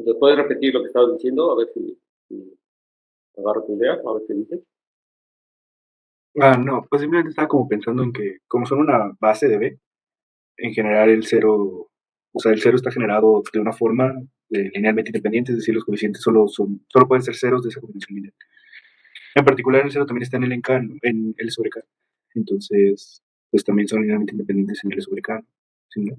Entonces, ¿puedes repetir lo que estabas diciendo? A ver si agarro tu idea, a ver qué dices. No, pues simplemente estaba como pensando en que, como son una base de B, en general el cero, o sea, el cero está generado de una forma linealmente independiente, es decir, los coeficientes solo pueden ser ceros de esa combinación lineal. En particular, el cero también está en L en K, ¿no? En L sobre K. Entonces, pues también son linealmente independientes en L sobre K, ¿no? ¿Sí, no?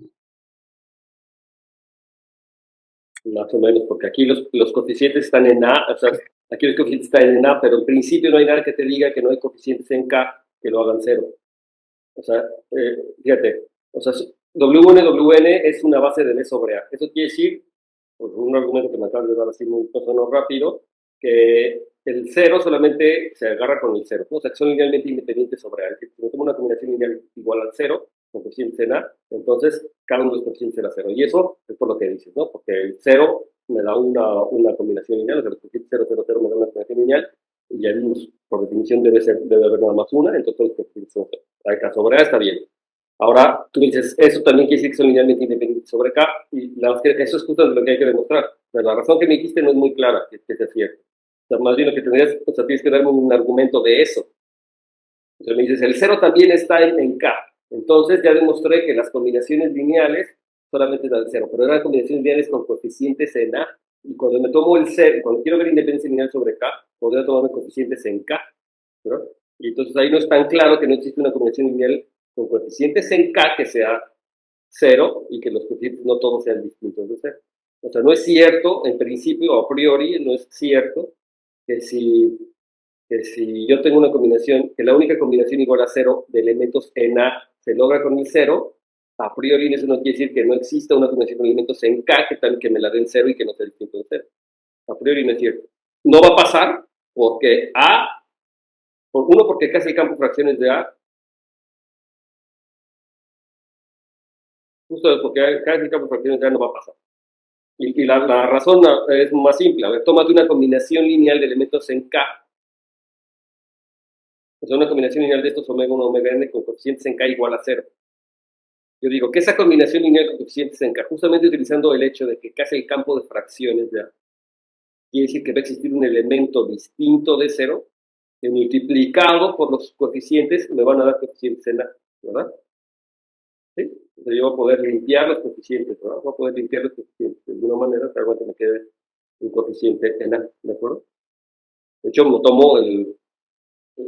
Más o menos, porque aquí los coeficientes están en A, o sea, aquí los coeficientes están en A, pero en principio no hay nada que te diga que no hay coeficientes en K que lo hagan cero. O sea, fíjate, o sea, W1, WN es una base de B sobre A. Eso quiere decir, pues un argumento que me acabo de dar así muy rápido, que el cero solamente se agarra con el cero, ¿no? O sea, que son linealmente independientes sobre A. Es decir, si yo tomo una combinación lineal igual al cero, con coeficientes en A, entonces cada uno de los coeficientes será cero. Y eso es por lo que dices, ¿no? Porque el cero me da una combinación lineal, o sea, los coeficientes 0, 0, 0 me da una combinación lineal, y ya vimos, por definición debe haber nada más una, entonces los coeficientes son cero. K sobre A está bien. Ahora, tú dices, eso también quiere decir que son linealmente independientes sobre K, y eso es justo lo que hay que demostrar. Pero la razón que me dijiste no es muy clara, que sea cierto. O sea, más bien lo que tendrías, o sea, tienes que darme un argumento de eso. O sea, me dices, el cero también está en K. Entonces ya demostré que las combinaciones lineales solamente dan cero, pero eran combinaciones lineales con coeficientes en A. Y cuando me tomo el cero, cuando quiero ver independencia lineal sobre K, podría tomarme coeficientes en K, ¿no? Y entonces ahí no es tan claro que no existe una combinación lineal con coeficientes en K que sea cero y que los coeficientes no todos sean distintos de cero. O sea, no es cierto, en principio, o a priori, no es cierto que si yo tengo una combinación, que la única combinación igual a cero de elementos en A se logra con el cero, a priori eso no quiere decir que no exista una combinación con elementos en K que me la den cero y que no sea distinto de cero. A priori no es cierto. No va a pasar porque porque casi el campo de fracciones de A, justo porque casi el campo de fracciones de A no va a pasar. Y la razón es más simple. A ver, tómate una combinación lineal de elementos en K. O sea, una combinación lineal de estos omega 1, omega n con coeficientes en K igual a 0. Yo digo que esa combinación lineal con coeficientes en K, justamente utilizando el hecho de que casi el campo de fracciones de A, quiere decir que va a existir un elemento distinto de 0, que multiplicado por los coeficientes me van a dar coeficientes en A, ¿verdad? ¿Sí? Entonces yo voy a poder limpiar los coeficientes, ¿verdad? Voy a poder limpiar los coeficientes de alguna manera, para que me quede un coeficiente en A, ¿de acuerdo? De hecho, me tomo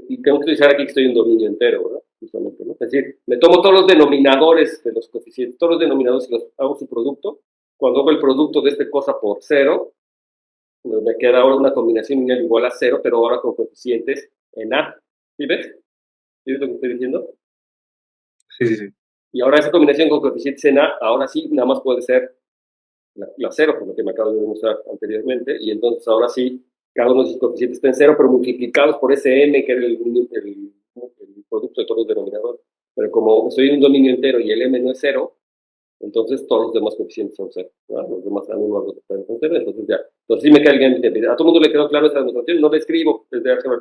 y tengo que utilizar aquí que estoy en dominio entero, ¿verdad? Justamente, ¿no? Es decir, me tomo todos los denominadores de los coeficientes, todos los denominadores y los hago su producto. Cuando hago el producto de esta cosa por 0, me queda ahora una combinación lineal igual a 0, pero ahora con coeficientes en A. ¿Sí ves? ¿Sí ves lo que estoy diciendo? Sí, sí, sí. Y ahora esa combinación con coeficientes en A, ahora sí, nada más puede ser la 0, por lo que me acabo de demostrar anteriormente, y entonces ahora sí, cada uno de sus coeficientes está en 0, pero multiplicados por ese m, que era el producto de todos los denominadores. Pero como estoy en un dominio entero y el m no es 0, entonces todos los demás coeficientes son 0. ¿verdad? Los demás están 1 a 2 están en 0, entonces ya. Entonces sí me queda bien. A todo el mundo le quedó claro esta demostración, no la escribo desde hace más.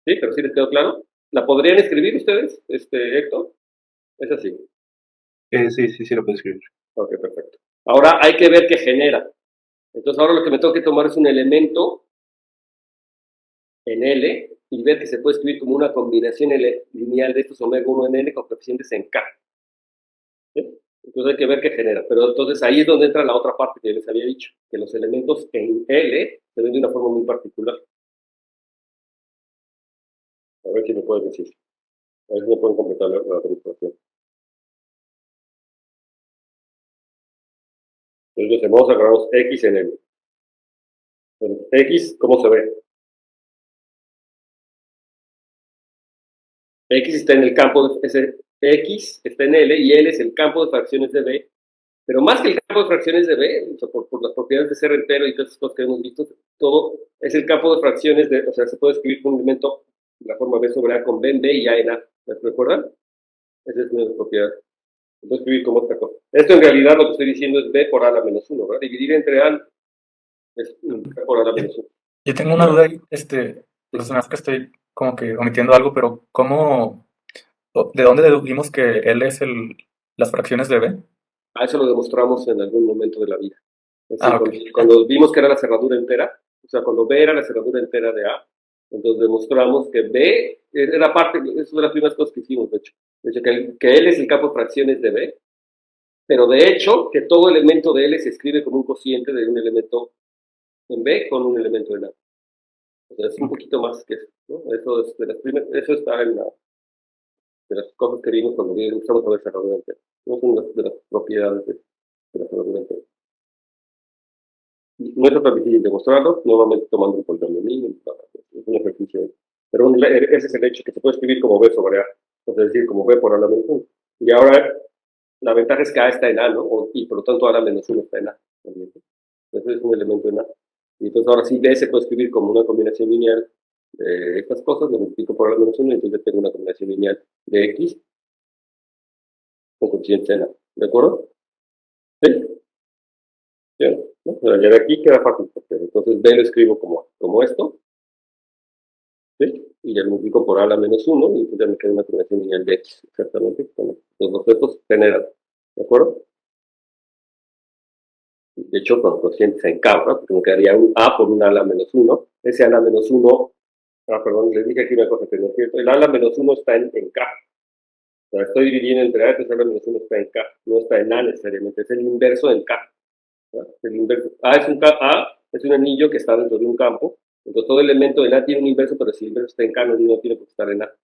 Sí, pero sí les quedó claro. ¿La podrían escribir ustedes, Héctor? Es así. Sí, sí, sí lo puedo escribir. Ok, perfecto. Ahora hay que ver qué genera. Entonces ahora lo que me tengo que tomar es un elemento en L y ver que se puede escribir como una combinación lineal de estos omega 1 en L con coeficientes en K. ¿Sí? Entonces hay que ver qué genera. Pero entonces ahí es donde entra la otra parte que yo les había dicho, que los elementos en L se ven de una forma muy particular. A ver si me pueden decir. A ver si me pueden completar la demostración. Entonces vamos a agarrar X en L. Entonces, X, ¿cómo se ve? X está en el campo de ese X está en L y L es el campo de fracciones de B Pero más que el campo de fracciones de B, o sea, por las propiedades de ser entero y todas esas cosas que hemos visto, todo es el campo de fracciones o sea, se puede escribir con un elemento de la forma B sobre A con B en B y A en A. ¿Me recuerdan? Esa es una de las propiedades. Se puede escribir como esta cosa. Esto en realidad lo que estoy diciendo es B por A a la menos 1, ¿verdad? Dividir entre A es B por A a la menos 1. Yo tengo una duda ahí, pues se me hace que estoy como que omitiendo algo, pero ¿de dónde dedujimos que L es las fracciones de B? A eso lo demostramos en algún momento de la vida. Es decir, Ok. cuando vimos que era la cerradura entera, o sea, cuando B era la cerradura entera de A, entonces demostramos que B era parte, es una de las primeras cosas que hicimos, de hecho. De hecho, que L es el campo de fracciones de B, pero de hecho, que todo elemento de L se escribe como un cociente de un elemento en B con un elemento en A. O sea, es un poquito más que eso, ¿no? Eso, eso está en de las cosas que vimos cuando empezamos a ver cerradura entera. No son de las propiedades de la cerradura entera. No es tan difícil demostrarlo, nuevamente tomando un polinomio mínimo, es un ejercicio. Pero ese es el hecho, que se puede escribir como B sobre A, es decir, como B por A a la menos 1. Y ahora la ventaja es que A está en A, ¿no? Y por lo tanto A a la menos 1 está en A. Ese es un elemento en A. Y entonces ahora sí B se puede escribir como una combinación lineal de estas cosas, lo multiplico por A a la menos 1 y entonces tengo una combinación lineal de X con coeficiente en A. ¿De acuerdo? ¿Sí? Bien, ¿no? Ya de aquí queda fácil, porque entonces B lo escribo como esto, ¿sí? Y ya lo multiplico por A a la menos 1, y entonces ya me queda una combinación lineal de X, exactamente, con los objetos generan, ¿de acuerdo? De hecho, con cocientes en K, ¿no? Porque me quedaría un A por un A a la menos 1, ese A a la menos 1, perdón, les dije aquí una cosa que no es cierto, el A a la menos 1 está en K, o sea, estoy dividiendo entre A, entonces A a la menos 1 está en K, no está en A necesariamente, es el inverso en K. El inverso. A es un anillo que está dentro de un campo, entonces todo elemento en A tiene un inverso, pero si el inverso está en K, no tiene por qué estar en A.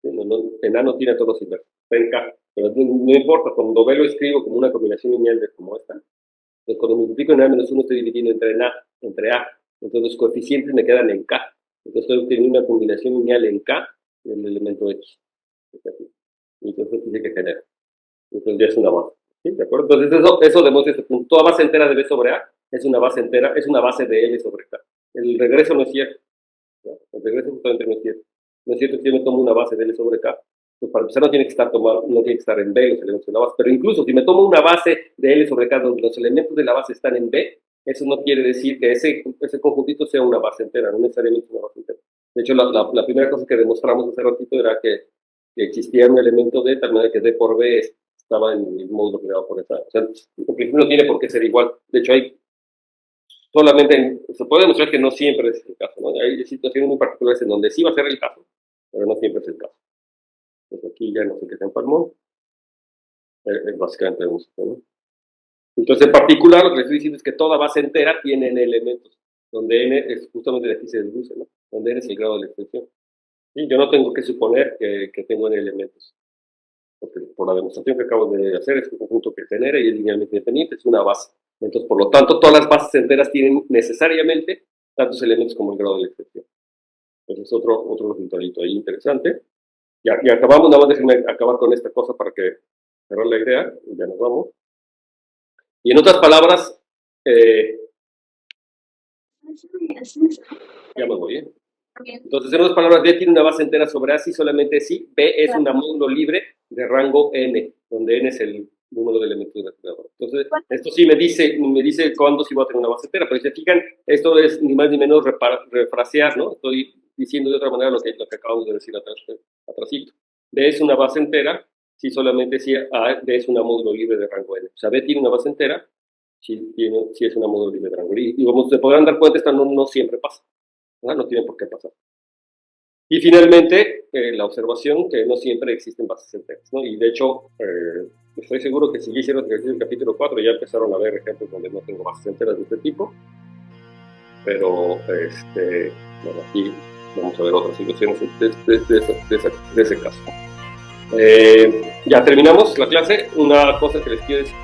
En A no tiene todos los inversos, está en K, pero no importa, cuando B lo escribo como una combinación lineal de como esta, entonces cuando multiplico en A menos 1 estoy dividiendo entre A, entonces los coeficientes me quedan en K, entonces estoy obteniendo una combinación lineal en K del elemento X, y entonces dice que genera, entonces ya es una base. ¿Sí? ¿De acuerdo? Entonces eso demuestra este punto. Toda base entera de B sobre A es una base entera, es una base de L sobre K. El regreso no es cierto. ¿No? El regreso justamente no es cierto. No es cierto que yo me tomo una base de L sobre K. Pues para empezar no tiene que estar en B los elementos de la base. Pero incluso si me tomo una base de L sobre K donde los elementos de la base están en B, eso no quiere decir que ese conjuntito sea una base entera, no necesariamente una base entera. De hecho, la primera cosa que demostramos hace ratito era que existía un elemento D, tal manera que D por B estaba en el módulo creado por esa. O sea, en principio no tiene por qué ser igual. De hecho, se puede demostrar que no siempre es el caso, ¿no? Hay situaciones muy particulares en donde sí va a ser el caso, pero no siempre es el caso. Entonces aquí ya no sé qué se empalmó. Básicamente vemos esto, ¿no? Entonces, en particular, lo que les estoy diciendo es que toda base entera tiene n elementos, donde n es justamente de aquí se deduce, ¿no? Donde n es el grado de la extensión. ¿Sí? Yo no tengo que suponer que tengo n elementos. Porque por la demostración que acabo de hacer es un conjunto que genera y es linealmente independiente, es una base. Entonces, por lo tanto, todas las bases enteras tienen necesariamente tantos elementos como el grado de la extensión. Entonces, otro resultadito ahí interesante. Y acabamos, nada más déjenme acabar con esta cosa para que cerrar la idea, y ya nos vamos. Y en otras palabras, ya me voy, ¿eh? Entonces, en otras palabras, B tiene una base entera sobre A si solamente si B es un módulo libre de rango N, donde N es el número de elementos del creador. Entonces, esto sí me dice cuándo sí voy a tener una base entera, pero si se fijan, esto es ni más ni menos refrasear, ¿no? Estoy diciendo de otra manera lo que acabamos de decir atrásito. B es una base entera si solamente si B es un módulo libre de rango N. O sea, B tiene una base entera si es un módulo libre de rango N. Y como se podrán dar cuenta, esto no siempre pasa. No tiene por qué pasar. Y finalmente, la observación que no siempre existen bases enteras, ¿no? Y de hecho, estoy seguro que si ya hicieron el capítulo 4 ya empezaron a ver ejemplos donde no tengo bases enteras de este tipo. Pero, bueno, aquí vamos a ver otras situaciones de ese caso. Ya terminamos la clase. Una cosa que les quiero decir